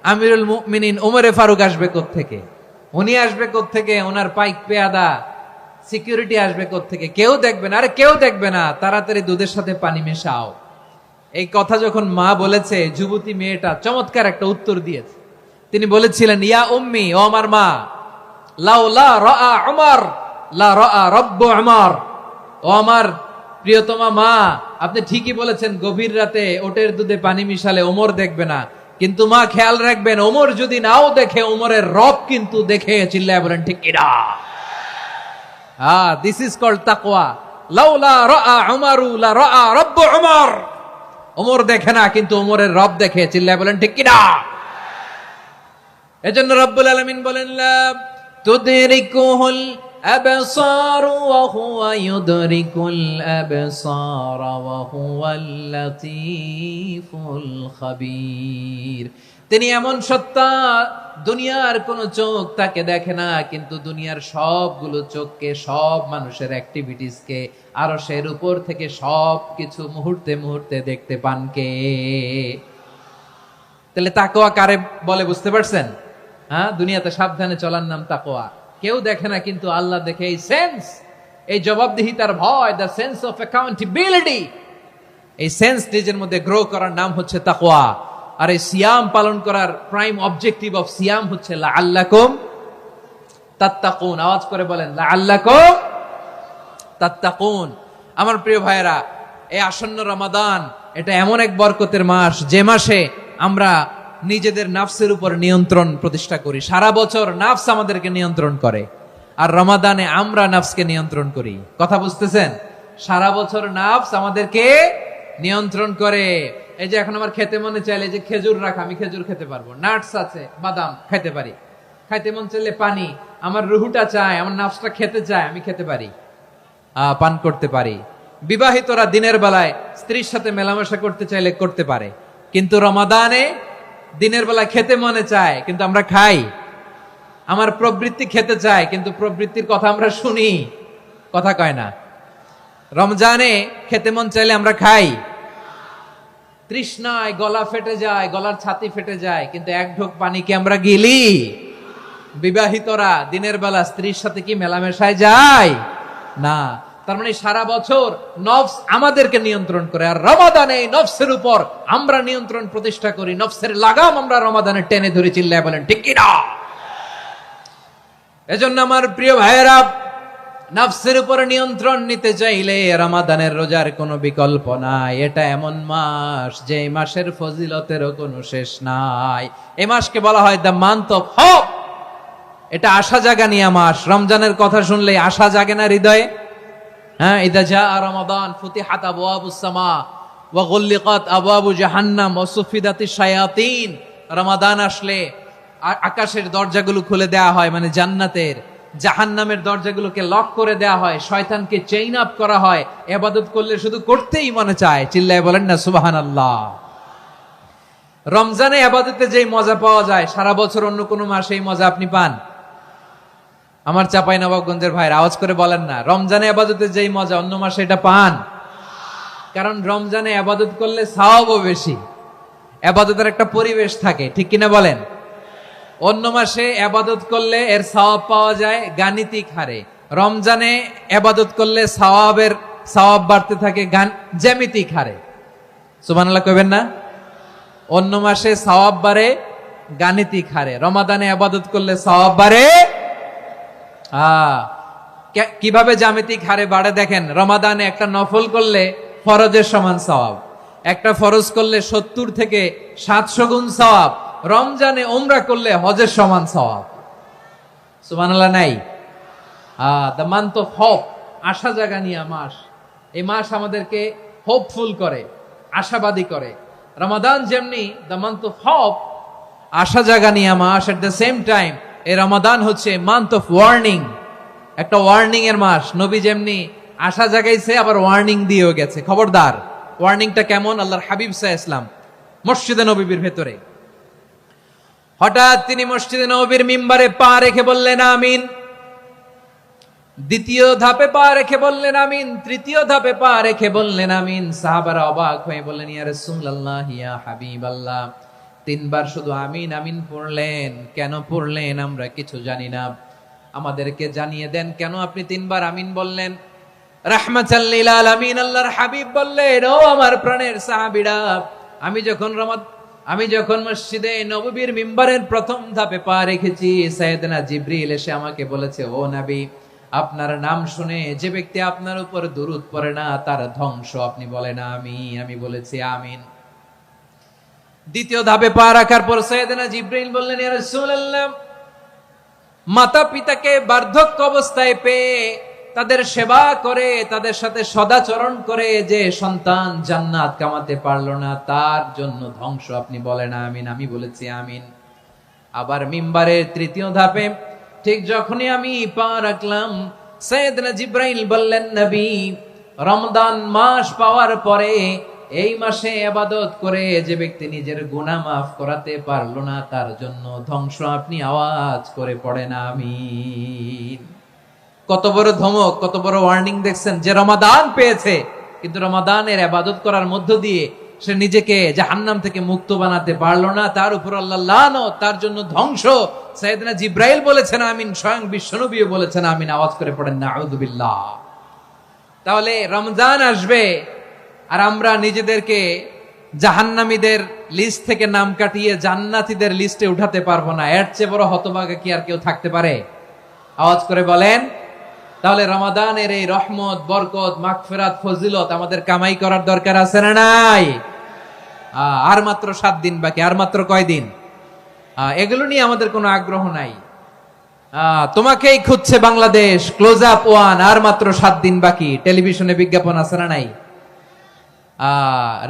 আমিরুল মুমিনিন ওমরে ফারুক আসবে কোত্থেকে? উনি আসবে কোত্থেকে? ওনার পাইক পেয়াদা সিকিউরিটি আসবে কোত্থেকে? কেউ দেখবে না। আরে কেউ দেখবে না, তাড়াতাড়ি দুধের সাথে পানি মেশাও। এই কথা যখন মা বলেছে, যুবতী মেয়েটা চমৎকার একটা উত্তর দিয়েছে। তিনি বলেছিলেন, ইয়া উম্মি, ও আমার মা, লাউলা রাআ উমর লা রাআ রব্বু উমর। ও আমার প্রিয়তমা মা, আপনি ঠিকই বলেছেন, গভীর রাতে ওটের দুধে পানি মিশালে ওমর দেখবে না, কিন্তু মা খেয়াল রাখবেন, ওমর যদি নাও দেখে, ওমরের রব কিন্তু দেখে। চিল্লায় বলেন ঠিক কিনা? দিস ইজ কল্ড তাকওয়া। লাউলা রাআ উমরু লা রাআ রব্বু উমর। ওমর দেখে না, কিন্তু ওমরের রব দেখে। চিল্লায় বলেন ঠিক কিনা? এজন্য রব্বুল আলামিন বলেন, লা তুদরিকুহুল আবসার ওয়া হুয়া ইউদরিকুল আবসার ওয়া হুয়াল লাতীফুল খাবীর। তিনি এমন সত্তা, দুনিয়ার কোন চোখ তাকে দেখে না, কিন্তু দুনিয়ার সবগুলো চোখকে, সব মানুষের অ্যাক্টিভিটিসকে আরশের উপর থেকে সবকিছু মুহূর্তে মুহূর্তে দেখতে পান কে? তাহলে তাকওয়া কারে বলে বুঝতে পারছেন? দুনিয়াতে সাবধানে চলার নাম তাকওয়া। কেউ দেখে না, কিন্তু আল্লাহ দেখে। এই সেন্স, এই জবাবদিহিতার ভয়, দ্য সেন্স অফ অ্যাকাউন্টেবিলিটি, এই সেন্স নিজের মধ্যে গ্রো করার নাম হচ্ছে তাকওয়া। আর এই সিয়াম পালন করার প্রাইম অবজেক্টিভ অফ সিয়াম হচ্ছে লাআল্লাকুম তাত্তাকুন। আওয়াজ করে বলেন, লাআল্লাকুম তাত্তাকুন। আমার প্রিয় ভাইয়েরা, এই আসন্ন রমাদান, এটা এমন এক বরকতের মাস, যে মাসে আমরা নিজেদের নাফসের উপর নিয়ন্ত্রণ প্রতিষ্ঠা করি। সারা বছর নাফস আমাদেরকে নিয়ন্ত্রণ করে, আর রমাদানে আমরা নাফসকে নিয়ন্ত্রণ করি। কথা বুঝতেছেন? সারা বছর নাফস আমাদেরকে নিয়ন্ত্রণ করে। এই যে এখন আমার খেতে মনে চাইলে, যে খেজুর রাখা, আমি খেজুর খেতে পারবো, নাটস আছে, বাদাম খেতে পারি। খাইতে মন চাইলে পানি, আমার রুহুটা চায়, আমার নাফসটা খেতে চায়, আমি খেতে পারি, পান করতে পারি। বিবাহিতরা দিনের বেলায় স্ত্রীর সাথে মেলামেশা করতে চাইলে করতে পারে, কিন্তু রমাদানে দিনের বেলা খেতে মনে চায়, কিন্তু আমরা খাই। আমার প্রবৃত্তি খেতে চায়, কিন্তু প্রবৃত্তির কথা আমরা শুনি, কথা কয় না। রমজানে খেতে মন চাইলে আমরা খাই, তৃষ্ণায় গলা ফেটে যায়, গলার ছাতি ফেটে যায়, কিন্তু এক ঢোক পানি কি আমরা গিলি? বিবাহিতরা দিনের বেলা স্ত্রীর সাথে কি মেলামেশায় যায় না? তার মানে সারা বছর নফস আমাদেরকে নিয়ন্ত্রণ করে, আর রমাদানে নফসের উপর আমরা নিয়ন্ত্রণ প্রতিষ্ঠা করি। নফসের লাগাম আমরা রমাদানে টেনে ধরে। চিল্লায় বলেন ঠিক কি না? এজন্য আমার প্রিয় ভাইয়েরা, নফসের উপর নিয়ন্ত্রণ নিতে চাইলে রমাদানের রোজার কোনো বিকল্প নাই। এটা এমন মাস, যে মাসের ফজিলতেরও কোনো শেষ নাই। এই মাসকে বলা হয় দ্য মান্থ অফ হোপ। এটা আশা জাগানিয়া মাস। রমজানের কথা শুনলে আশা জাগে না হৃদয়ে? ইদা জাআ রমাদান ফুতিহাত আবওয়াবুস সামা ওয়া গুল্লিকাত আবওয়াবু জাহান্নাম ওয়া সুফিদাতিশ শায়াতিন। রমাদান আসলে আকাশের দরজাগুলো খুলে দেয়া হয়, মানে জান্নাতের। জাহান্নামের দরজাগুলোকে লক করে দেয়া হয়, শয়তানকে চেইন আপ করা হয়। ইবাদত করলে শুধু করতেই মনে চায়। চিল্লায় বলেন না সুবহানাল্লাহ। রমজানে ইবাদতে যেই মজা পাওয়া যায়, সারা বছর অন্য কোনো মাসে এই মজা আপনি পান? আমার চাঁপাইনবাবগঞ্জের ভাইরা আওয়াজ করে বলেন না, রমজানে ইবাদতে যেই মজা অন্য মাসে এটা পান? কারণ রমজানে ইবাদত করলে সওয়াবও বেশি, ইবাদতের একটা পরিবেশ থাকে, ঠিক কিনা বলেন? অন্য মাসে ইবাদত করলে এর সওয়াব পাওয়া যায় গাণিতিক হারে, রমজানে ইবাদত করলে সওয়াব বাড়তে থাকে জ্যামিতিক হারে। সুবহানাল্লাহ কইবেন না? অন্য মাসে সওয়াব বাড়ে গাণিতিক হারে, রমাদানে ইবাদত করলে সওয়াব বাড়ে কিভাবে জ্যামিতিক হারে বাড়ে দেখেন। রমাদানে একটা নফল করলে ফরজের সমান সওয়াব, একটা ফরজ করলে 70 থেকে 700 গুণ সওয়াব, রমজানে উমরা করলে হজের সমান সওয়াব। সুবহানাল্লাহ নাই? দ্য মান্থ অফ হোপ, আশা জাগানিয়া মাস। এই মাস আমাদেরকে হোপফুল করে, আশাবাদী করে। রমাদান যেমনি দ্য মান্থ অফ হোপ, আশা জাগানিয়া মাস, এট দ্য সেম টাইম এই রমাদান হচ্ছে মান্থ অফ ওয়ার্নিং, একটা ওয়ার্নিং এর মাস। নবী যেমনি আশা জাগাইছে, আবার ওয়ার্নিং দিয়েও গেছে, খবরদার। ওয়ার্নিংটা কেমন? আল্লাহর হাবিব সাল্লাল্লাহু আলাইহি ওয়াসাল্লাম মসজিদে নববীর ভেতরে, হঠাৎ তিনি মসজিদে নববীর মিম্বারে পা রেখে বললেন আমিন। দ্বিতীয় ধাপে পা রেখে বললেন আমিন, তৃতীয় ধাপে পা রেখে বললেন আমিন। সাহাবারা অবাক হয়ে বললেন, ইয়া রাসূলুল্লাহ, ইয়া হাবিবাল্লাহ, তিনবার শুধু আমিন আমিন পড়লেন। কেন পড়লেন আমরা কিছু জানি না, আমাদেরকে জানিয়ে দেন কেন আপনি তিনবার আমিন বললেন। রাহমাতাল লিল আলামিন আল্লাহর হাবিব বললেন, ও আমার প্রাণের সাহাবীরা, আমি যখন মসজিদে নববীর মিম্বারের প্রথম ধাপে পা রেখেছি, সাইয়েদনা জিবরিল এসে আমাকে বলেছে, ও নবী, আপনার নাম শুনে যে ব্যক্তি আপনার উপর দুরূদ পড়ে না তার ধ্বংস। আপনি বলেন আমিন। আমি বলেছি আমিন। দ্বিতীয় ধাপে পা রাখার পর সাইয়েদনা জিবরিল বললেন, ইয়া রাসূলুল্লাহ, মাতা পিতাকে বার্ধক্য অবস্থায় পেয়ে তাদের সেবা করে, তাদের সাথে সদাচরণ করে যে সন্তান জান্নাত কামাতে পারলো না তার জন্য ধ্বংস। আপনি বলেন আমিন। আমি বলেছি আমিন। আবার মিম্বারের তৃতীয় ধাপে ঠিক যখনই আমি পা রাখলাম, সাইয়েদনা জিবরাইল বললেন, নবী, রমজান মাস পাওয়ার পরে এই মাসে ইবাদত করে যে ব্যক্তি নিজের গুনাহ মাফ করাতে পারলো না তার জন্য ধ্বংস। আপনি আওয়াজ করে পড়েন আমিন। কত বড় ধমক, কত বড় ওয়ার্নিং দেখছেন, যে রমাদান পেয়েছে কিন্তু রমাদানের ইবাদত করার মধ্য দিয়ে সে নিজেকে জাহান্নাম থেকে মুক্ত বানাতে পারলো না, তার উপর আল্লাহ লানত, তার জন্য ধ্বংস। সাইয়েদনা জিবরাইল বলেছেন আমিন, স্বয়ং বিশ্বনবীও বলেছেন আমিন। আওয়াজ করে পড়েন নাউযু বিল্লাহ। তাহলে রমজান আসবে আর আমরা নিজেদেরকে জাহান্নামীদের লিস্ট থেকে নাম কাটিয়ে জান্নাতীদের লিস্টে উঠাতে পারবো না। এর চেয়ে বড় হতভাগা কি আর কেউ থাকতে পারে? আওয়াজ করে বলেন। তাহলে রমাদানের এই রহমত, বরকত, মাগফিরাত, ফজিলত আমাদের কামাই করার দরকার আছে না নাই? আর মাত্র 7 দিন বাকি। আর মাত্র কয় দিন? এগুলো নিয়ে আমাদের কোনো আগ্রহ নাই। তোমাকেই খুঁজছে বাংলাদেশ, ক্লোজ আপ 1, আর মাত্র 7 দিন বাকি। টেলিভিশনে বিজ্ঞাপন আছে না নাই?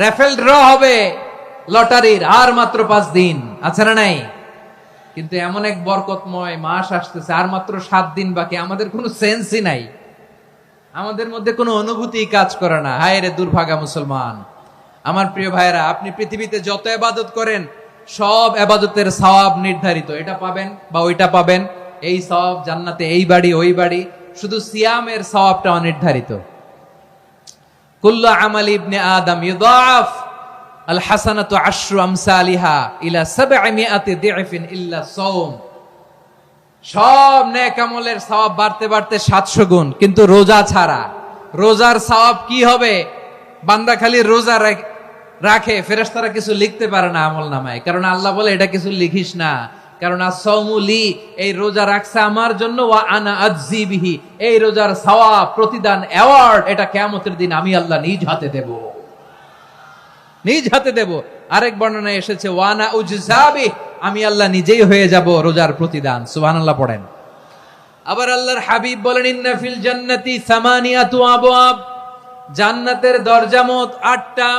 রেফেল ড্র হবে লটারির, আর মাত্র 5 দিন আছে না নাই? কিন্তু এমন এক বরকতময় মাস আসতেছে, আর মাত্র 7 দিন বাকি। আমাদের কোনো সেন্সই নাই, আমাদের মধ্যে কোনো অনুভূতি কাজ করে না। হায় রে দুর্ভাগা মুসলমান। আমার প্রিয় ভাইরা, আপনি পৃথিবীতে যত ইবাদত করেন সব ইবাদতের সওয়াব নির্ধারিত। এটা পাবেন বা ওইটা পাবেন, এই সওয়াব জান্নাতে, এই বাড়ি ওই বাড়ি। শুধু সিয়ামের সওয়াবটা অনির্ধারিত। কুল্লু আমালি ইবনে আদম ইউদাফ আল হাসানাতু আশরু আমসালিহা ইলা 700 দিফিন ইল্লা সাওম। সব নেক আমলের সওয়াব বাড়তে বাড়তে 700 গুণ, কিন্তু রোজা ছাড়া। রোজার সওয়াব কি হবে? বান্দা খালি রোজা রাখে, ফেরেশতারা কিছু লিখতে পারে না আমল নামায়, কারণ আল্লাহ বলে এটা কিছু লিখিস না, কারণ আস-সাওমু লি, এই রোজা রাখছে আমার জন্য, ওয়া আনা আজজি বিহি, এই রোজার সওয়াব, প্রতিদান, অ্যাওয়ার্ড এটা কিয়ামতের দিন আমি আল্লাহ নিজ হাতে দেব, নিজ হাতে দেব। আরেক বর্ণনায় এসেছে ওয়ানা উজজাবি, আমি আল্লাহ নিজেই হয়ে যাব রোজার প্রতিদান। সুবহানাল্লাহ পড়েন। আবার আল্লাহর হাবিব বলেন, ইন্না ফিল জান্নাতি সামানিয়াতু আবওয়াব, জান্নাতের দরজা মোট 8টা।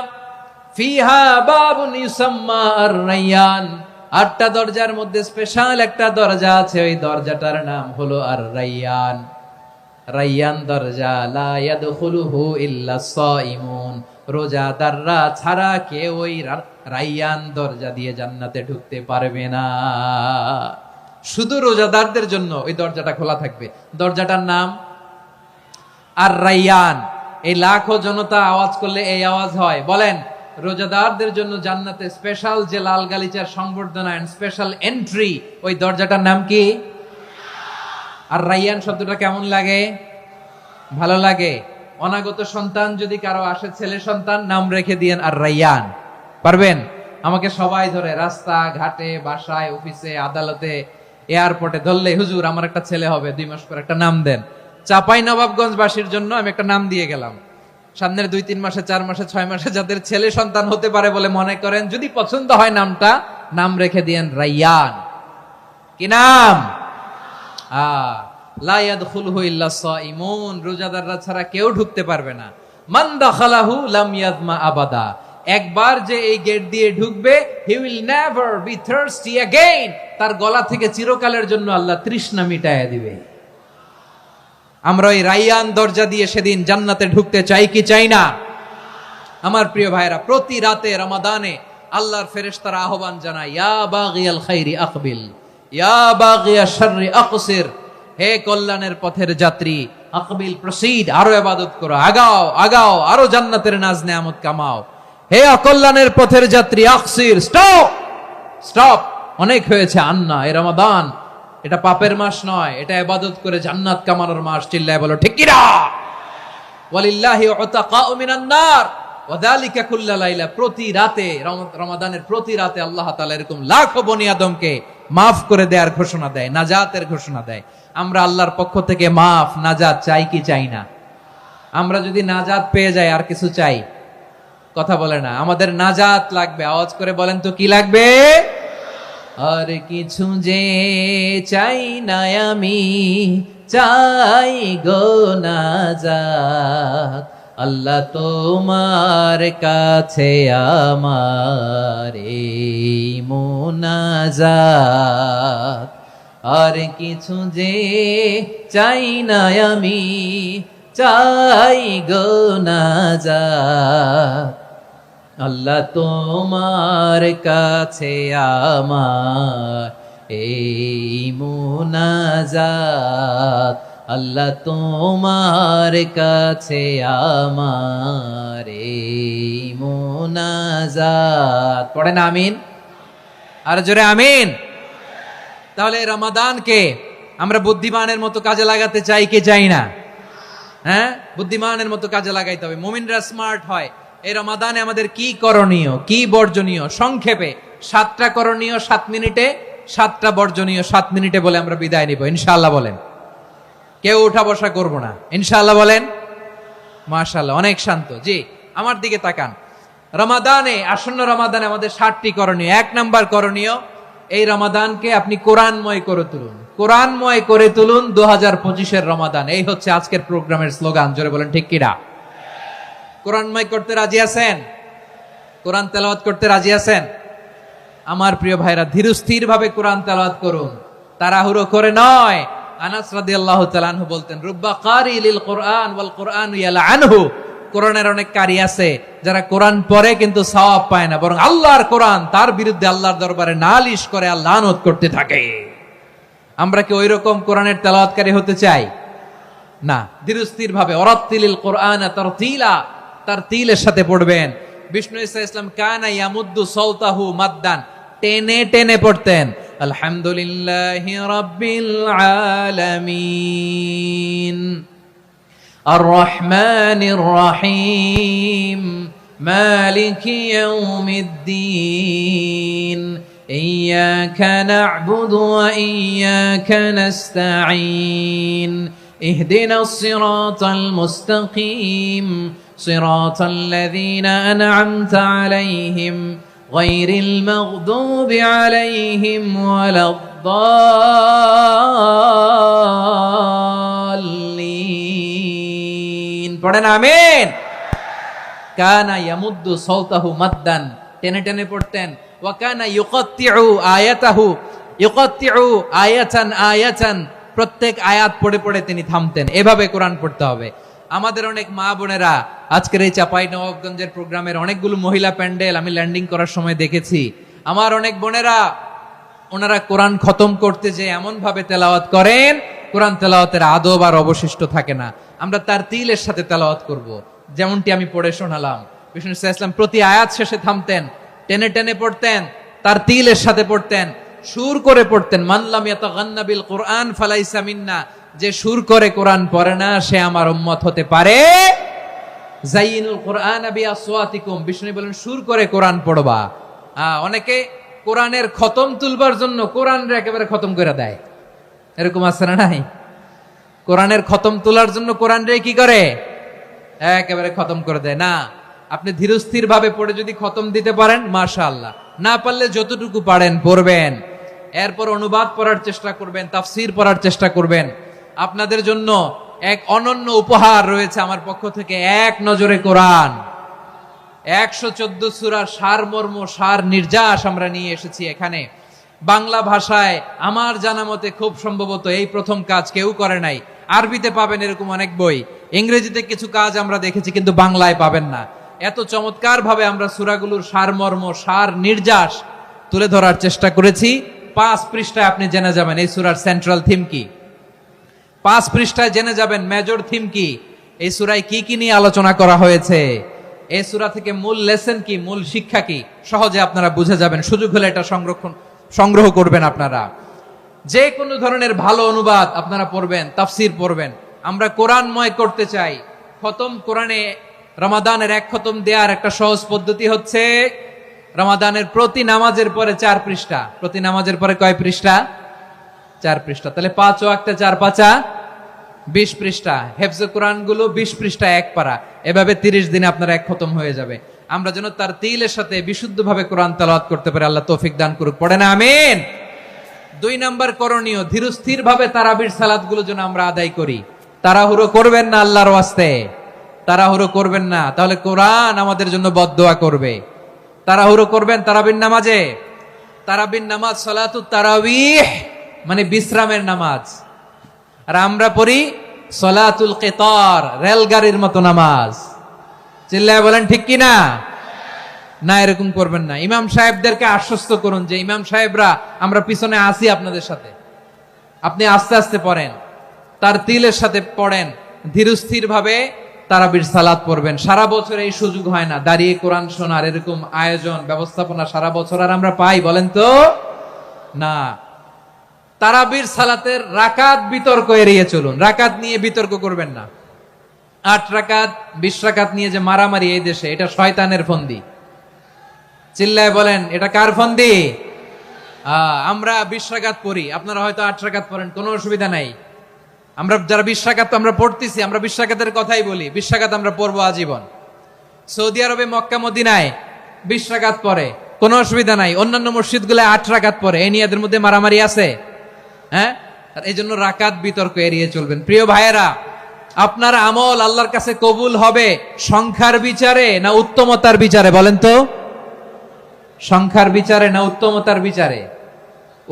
ফিহা বাবুন ইউসাম্মা আর-রায়্যান, 8টা দরজার মধ্যে স্পেশাল একটা দরজা আছে, ওই দরজাটার নাম হলো আর-রায়্যান। রায়্যান দরজা, লা ইয়াদখুলুহু ইল্লা সাইমুন, রোজাদাররা ছাড়া কেউ ওই রায়্যান দরজা দিয়ে জান্নাতে ঢুকতে পারবে না। শুধু রোজাদারদের জন্য ওই দরজাটা খোলা থাকবে। দরজাটার নাম আর-রায়্যান। এই লাখো জনতা আওয়াজ করলে এই আওয়াজ হয়। বলেন, রোজাদারদের জন্য জান্নাতে স্পেশাল যে লাল গালিচার সংবর্ধনা এন্ড স্পেশাল এন্ট্রি, ওই দরজাটার নাম কি? আর-রায়্যান শব্দটা কেমন লাগে? ভালো লাগে। অনাগত সন্তান যদি কারো আসে, ছেলে সন্তান, নাম রেখে দিয়েন আর-রায়্যান। পারবেন? আমাকে সবাই ধরে রাস্তা ঘাটে, বাসায়, অফিসে, আদালতে, এয়ারপোর্টে ধরলে, হুজুর আমার একটা ছেলে হবে 2 মাস পর, একটা নাম দেন। চাপাই নবাবগঞ্জবাসীর জন্য আমি একটা নাম দিয়ে গেলাম। সামনের 2-3 মাসে, 4 মাসে, 6 মাসে যাদের ছেলে সন্তান হতে পারে বলে মনে করেন, যদি পছন্দ হয় নামটা, নাম রেখে দিয়েন রায়্যান। কি নাম? লা ইয়াদখুলুহু ইল্লা সাইমুন, রোজাদাররা ছাড়া কেউ ঢুকতে পারবে না। মান দাখালাহু লাম ইয়াযমা আবাদা, একবার যে এই গেট দিয়ে ঢুকবে, he will never be thirsty again, তার গলা থেকে চিরকালের জন্য আল্লাহ তৃষ্ণা মিটায়া দিবে। আমরা ওই রায়্যান দরজা দিয়ে সেদিন জান্নাতে ঢুকতে চাই কি চাই না? আমার প্রিয় ভাইরা, প্রতি রাতে রমাদানে আল্লাহর ফেরেশতারা আহ্বান জানায়, ইয়া বাগিয়াল খাইরি আকবিল, ইয়া বাগিয়াশ শাররি আকসির, হে কল্যাণের পথের যাত্রী, আকবিল, প্রসিড, আরো ইবাদত করো, আগাও আগাও, আরো জান্নাতের নাজ নেয়ামত কামাও। হে অকল্যাণের পথের যাত্রী, আকসির, স্টপ, স্টপ, অনেক হয়েছে। আন্না, এ রমাদান এটা পাপের মাস নয়, এটা ইবাদত করে জান্নাত কামানোর মাস। চিল্লায় বলো ঠিক কিনা? ওয়ালিল্লাহি উতাকাউ মিনান নার ওয়া যালিকা কুল্লা লাইলা। প্রতি রাতে, রমাদানের প্রতি রাতে আল্লাহ তাআলা এরকম লাখো বনি আদমকে মাফ করে দেওয়ার ঘোষণা দেয়, নাজাতের ঘোষণা দেয়। আমরা আল্লাহর পক্ষ থেকে মাফ, নাজাত চাই কি চাই না? আমরা যদি নাজাত পেয়ে যাই আর কিছু চাই? কথা বলে না। আমাদের নাজাত লাগবে। আওয়াজ করে বলেন তো কি লাগবে? আর কিছু যে চাই না আমি, চাই গো নাজাত। আল্লাহ তোমার কাছে আমার এই মুনাজাত। আর কিছু যে চাই না আমি, চাই গো নাজাত। আল্লাহ তোমার কাছে আমার এই মুনাজাত। আল্লাহ তোমার কাছে আমার এই মুনাজাত। পড়েন আমিন, আর জোরে আমিন। তাহলে রমাদানকে আমরা বুদ্ধিমানের মতো কাজে লাগাতে চাই কি চাই না? হ্যাঁ, বুদ্ধিমানের মতো কাজে লাগাইতে হবে। মুমিনরা স্মার্ট হয়। এই রমাদানে আমাদের কি করণীয়, কি বর্জনীয়? সংক্ষেপে 7টা করণীয় 7 মিনিটে, 7টা বর্জনীয় 7 মিনিটে বলে আমরা বিদায় নিব ইনশাআল্লাহ। বলেন, কেউ উঠা বসা করব না ইনশাআল্লাহ। বলেন মাশাআল্লাহ, অনেক শান্ত। জি, আমার দিকে তাকান। রমাদানে, আসন্ন রমাদানে আমাদের 7টি করণীয়। 1 নাম্বার করণীয়, এই রমাদানকে আপনি কোরআনময় করে তুলুন। কোরআনময় করে তুলুন 2025-এর রমাদান। এই হচ্ছে আজকের প্রোগ্রামের স্লোগান। জোরে বলেন ঠিক কিনা? কোরআনময় করতে রাজি আছেন? কোরআন তেলাওয়াত করতে রাজি আছেন? আমার প্রিয় ভাইরা, ধীরস্থির ভাবে কোরআন তেলাওয়াত করুন, তাড়াহুড়ো করে নয়। আনাস রাদিয়াল্লাহু তাআলা আনহু বলতেন, রুব্বা কারি লিল কোরআন ওয়াল কোরআন ইয়ালআনহু। কোরআনের অনেক কারি আছে যারা কোরআন পড়ে কিন্তু সওয়াব পায় না, বরং আল্লাহর কোরআন তার বিরুদ্ধে আল্লাহর দরবারে নালিশ করে আর লানত করতে থাকে। আমরা কি ওইরকম কোরআনের তেলাওয়াতকারী হতে চাই? না। ধীরস্থির ভাবে, ওরাত্তিলিল কোরআন তারতিলা, তারতিলের সাথে পড়বেন। বিষ্ণু ঈসা ইসলাম কানা ইয়ামুদ্দু সাওতাহু মাদ্দান, টেনে টেনে পড়তেন। আলহামদুলিল্লাহি রাব্বিল আলামিন আর রহমানির রহিম মালিকি ইয়াউমিদ্দিন ইয়্যাকা না'বুদু ওয়া ইয়্যাকা নাস্তাঈন ইহদিনাস সিরাতাল মুস্তাকিম সিরাতাল লাযীনা আন'আমতা আলাইহিম গায়রিল মাগদুবি আলাইহিম ওয়ালাদ-দাল্লিন। পড়েন আমিন। কানা ইয়ামুদ্দু সাওতাহু মাদ্দান, টেনে টেনে পড়তেন। ওয়া কানা ইউকাত্তিউ আয়াতাহু, ইউকাত্তিউ আয়াতান আয়াতান, প্রত্যেক আয়াত পড়ে পড়ে তিনি থামতেন। এভাবে কোরআন পড়তে হবে। আমাদের অনেক মা বোনেরা, আজকের এই চাঁপাইনবাবগঞ্জের প্রোগ্রামের অনেকগুলো মহিলা প্যান্ডেল আমি ল্যান্ডিং করার সময় দেখেছি। আমার অনেক বোনেরা, ওনারা কোরআন খতম করতে যে এমন ভাবে তেলাওয়াত করেন, কোরআন তেলাওয়াতের আদব আর অবশিষ্ট থাকে না। আমরা তার তিলের সাথে তেলাওয়াত করব, যেমনটি আমি পড়ে শোনালাম। বিষ্ণু ইসলাম প্রতি আয়াত শেষে থামতেন, টেনে টেনে পড়তেন, তার তিলের সাথে পড়তেন, সুর করে পড়তেন। মানলাম ইয়াতাগান্না বিল কোরআন ফালাইসা মিন্না, যে সুর করে কোরআন পড়ে না সে আমার উম্মত হতে পারে। যাইনুল কোরআন বিআসওয়াতিকুম, বিষ্ণু বলেন সুর করে কোরআন পড়বা। অনেকে কোরআনের খতম তুলবার জন্য কোরআনরে একেবারে খতম করে দেয়, এরকম আছে না নাই? কোরআনের খতম তোলার জন্য কোরআনরে কি করে? একেবারে খতম করে দেয়। না, আপনি ধীরস্থির ভাবে পড়ে যদি খতম দিতে পারেন মাশাআল্লাহ, না পারলে যতটুকু পারেন পড়বেন। এরপর অনুবাদ পড়ার চেষ্টা করবেন, তাফসীর পড়ার চেষ্টা করবেন। আপনাদের জন্য এক অনন্য উপহার রয়েছে আমার পক্ষ থেকে, এক নজরে কোরআন। 114 সূরার সারমর্ম, সার নির্যাস আমরা নিয়ে এসেছি এখানে। বাংলা ভাষায় আমার জানা মতে খুব সম্ভবত এই প্রথম কাজ কেউ করে নাই। আরবিতে পাবেন এরকম অনেক বই, ইংরেজিতে কিছু কাজ আমরা দেখেছি, কিন্তু বাংলায় পাবেন না। এত চমৎকার ভাবে আমরা সূরাগুলোর সারমর্ম, সার নির্যাস তুলে ধরার চেষ্টা করেছি। 5 পৃষ্ঠায় আপনি জেনে যাবেন এই সূরার সেন্ট্রাল থিম কি। 5 পৃষ্ঠায় জেনে যাবেন মেজর থিম কি, এই সূরায় কি কি নিয়ে আলোচনা করা হয়েছে। এই সূরা থেকে মূল লেসন কি, মূল শিক্ষা কি সহজে আপনারা বুঝে যাবেন। সুযোগ হলে এটা সংগ্রহ করবেন। আপনারা যে কোনো ধরনের ভালো অনুবাদ আপনারা পড়বেন, তাফসির পড়বেন। আমরা কোরআনময় করতে চাই। খতম কোরআনে রমাদানের এক খতম দেওয়ার একটা সহজ পদ্ধতি হচ্ছে রমাদানের প্রতি নামাজের পরে 4 পৃষ্ঠা। প্রতি নামাজের পরে কয় পৃষ্ঠা? 4 পৃষ্ঠা। তাহলে 5 ওয়াক্তে 4 পাঁচা 20 পৃষ্ঠা। হেফজে কোরআন গুলো 20 পৃষ্ঠা এক পারা। এভাবে 30 দিনে আপনার এক খতম হয়ে যাবে। আমরা যেন তার তিলের সাথে বিশুদ্ধভাবে কোরআন তেলাওয়াত করতে পারি। আল্লাহ তৌফিক দান করুক। পড়ে না আমিন। 2 নাম্বার করণীয়, ধীরস্থির ভাবে তারাবির সালাত গুলো যেন আমরা আদায় করি। তাড়াহুড়ো করবেন না, আল্লাহর ওয়াস্তে তাড়াহুড়ো করবেন না, তাহলে কোরআন আমাদের জন্য বদদোয়া করবে। তাড়াহুড়ো করবেন তারাবির নামাজে। তারাবির নামাজ সালাতুত তারাবিহ মানে বিশ্রামের নামাজ। আর আমরা পড়ি সালাতুল কিতার, রেলগাড়ির মতো নামাজ। চিল্লায় বলেন ঠিক কি না? না, এরকম করবেন না। ইমাম সাহেবদেরকে আশ্বস্ত করুন যে ইমাম সাহেবরা আমরা পিছনে আসি আপনাদের সাথে, আপনি আস্তে আস্তে পড়েন, তার তিলের সাথে পড়েন, ধীরস্থির ভাবে তারাবির সালাত পড়বেন। সারা বছর এই সুযোগ হয় না দাঁড়িয়ে কোরআন শোনার, এরকম আয়োজন ব্যবস্থাপনা সারা বছর আর আমরা পাই বলেন তো না। তারাবির সালাতের রাকাত বিতর্ক এড়িয়ে চলুন। রাকাত নিয়ে বিতর্ক করবেন না। 8 রাকাত 20 রাকাত নিয়ে যে মারামারি এই দেশে, এটা শয়তানের ফন্দি। চিল্লায় বলেন এটা কার ফন্দি? আমরা 20 রাকাত পড়ি, আপনারা হয়তো 8 রাকাত পড়েন, কোনো অসুবিধা নাই। আমরা যারা 20 রাকাত তো আমরা পড়তেছি, আমরা 20 রাকাতের কথাই বলি। 20 রাকাত আমরা পড়বো আজীবন। সৌদি আরবে মক্কা মদিনায় 20 রাকাত পড়ে, কোনো অসুবিধা নাই। অন্যান্য মসজিদ গুলো 8 রাকাত পড়ে। এই নিয়ে এদের মধ্যে মারামারি আছে? হ্যাঁ, এই জন্য রাকাত বিতর্ক এড়িয়ে চলবেন। প্রিয় ভাইয়েরা, আপনার আমল আল্লাহর কাছে কবুল হবে সংখ্যার বিচারে না উত্তমতার বিচারে? বলেন তো, সংখ্যার বিচারে না উত্তমতার বিচারে?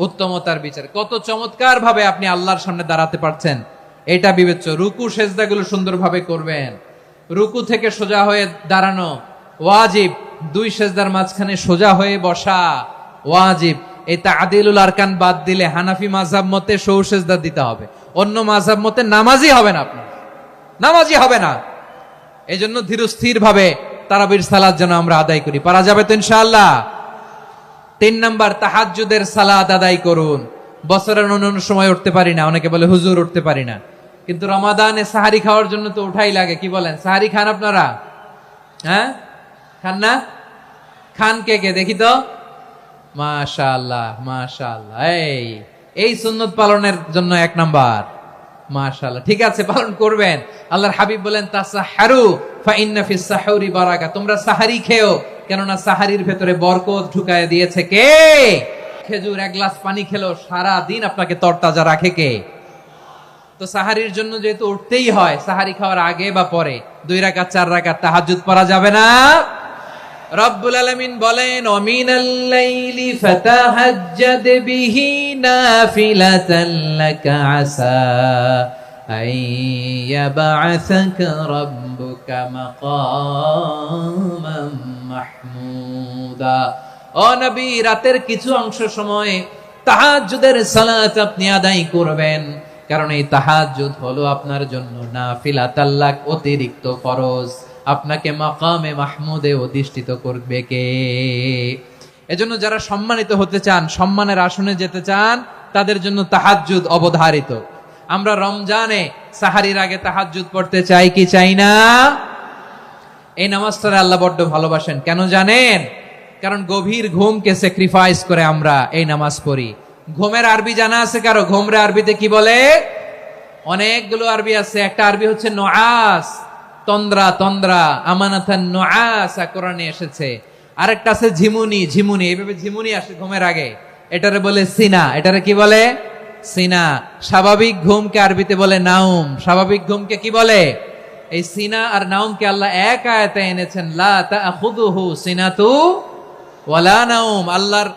উত্তমতার বিচারে। কত চমৎকার ভাবে আপনি আল্লাহর সামনে দাঁড়াতে পারছেন এটা বিবেচ্য। রুকু সেজদাগুলো সুন্দরভাবে করবেন। রুকু থেকে সোজা হয়ে দাঁড়ানো ওয়াজিব। 2 সেজদার মাঝখানে সোজা হয়ে বসা ওয়াজিব। এই তা'দিলুল আরকান বাদ দিলে হানাফি মাযহাব মতে সৌ সেজদা দিতে হবে। অন্য মাযহাব মতে নামাজই হবে না, আপনি নামাজই হবে না। এই জন্য ধীরস্থির ভাবে তারাবির সালাত যেন আমরা আদায় করি। পারা যাবে তো ইনশাআল্লাহ? 3 নাম্বার, তাহাজ্জুদের সালাত আদায় করুন। বছরের অন্যান্য সময় উঠতে পারি না, অনেকে বলে হুজুর উঠতে পারি না, কিন্তু রমাদানে সাহারি খাওয়ার জন্য তো উঠাই লাগে। কি বলেন, সাহারি খান আপনারা? হ্যাঁ, খান না? খান কে কে দেখি তো? মাশাআল্লাহ মাশাআল্লাহ। এই সুন্নত পালনের জন্য 1 নাম্বার। মাশাআল্লাহ, ঠিক আছে, পালন করবেন। আল্লাহর হাবিব বলেন তাসাহহারু ফা ইন্না ফিস সাহুরি বারাকা। তোমরা সাহারি খেও, কেননা সাহারির ভেতরে বরকত ঢুকায় দিয়েছে কে? খেজুর 1 গ্লাস পানি খেলো সারা দিন আপনাকে তরতাজা রাখে কে? তো সাহারির জন্য যেহেতু উঠতেই হয়, সাহারি খাওয়ার আগে বা পরে 2 রাকাত 4 রাকাত তাহাজ্জুদ পড়া যাবে না? রব্বুল আলামিন বলেন ওয়ামিনাল লাইলি ফাতাহাজ্জাদ বিহি নাফিলাতান লাকা আসা আইয়াবআসাকা রাব্বুকা মাকামান মাহমুদা। ও নবী, রাতের কিছু অংশ সময় তাহাজ্জুদের সালাত আপনি আদায় করবেন, কারণ এই তাহাজ্জুদ হলো আপনার জন্য নাফিলাতাল লাক, অতিরিক্ত ফরজ। আপনাকে মাকামে মাহমুদে অধিষ্ঠিত করবে কে? এজন্য যারা সম্মানিত হতে চান, সম্মানের আসনে যেতে চান, তাদের জন্য তাহাজ্জুদ অবধারিত। আমরা রমজানে সাহারির আগে তাহাজ্জুদ পড়তে চাই কি চাই না? এই নামাজটা আল্লাহ বড্ড ভালোবাসেন। কেন জানেন? কারণ গভীর ঘুমকে স্যাক্রিফাইস করে আমরা এই নামাজ পড়ি। ঘুমের আরবি জানা আছে কারো? ঘুমরে আরবিতে কি বলে? অনেকগুলো আরবি আছে। একটা আরবি হচ্ছে নুআস, তন্দ্রা তন্দ্রা, আমানাতান নুআসা কোরআনে এসেছে। আরেকটা আছে ঝিমুনি, ঝিমুনি, এইভাবে ঝিমুনি আসে ঘুমের আগে, এটারে বলে সিনা। এটারে কি বলে? সিনা। স্বাভাবিক ঘুমকে আরবিতে বলে নাউম। স্বাভাবিক ঘুমকে কি বলে? এই সিনা আর নাউমকে আল্লাহ এক আয়াতে এনেছেন, লা তাখুযুহু সিনাতু ওয়ালা নাউম। আল্লাহর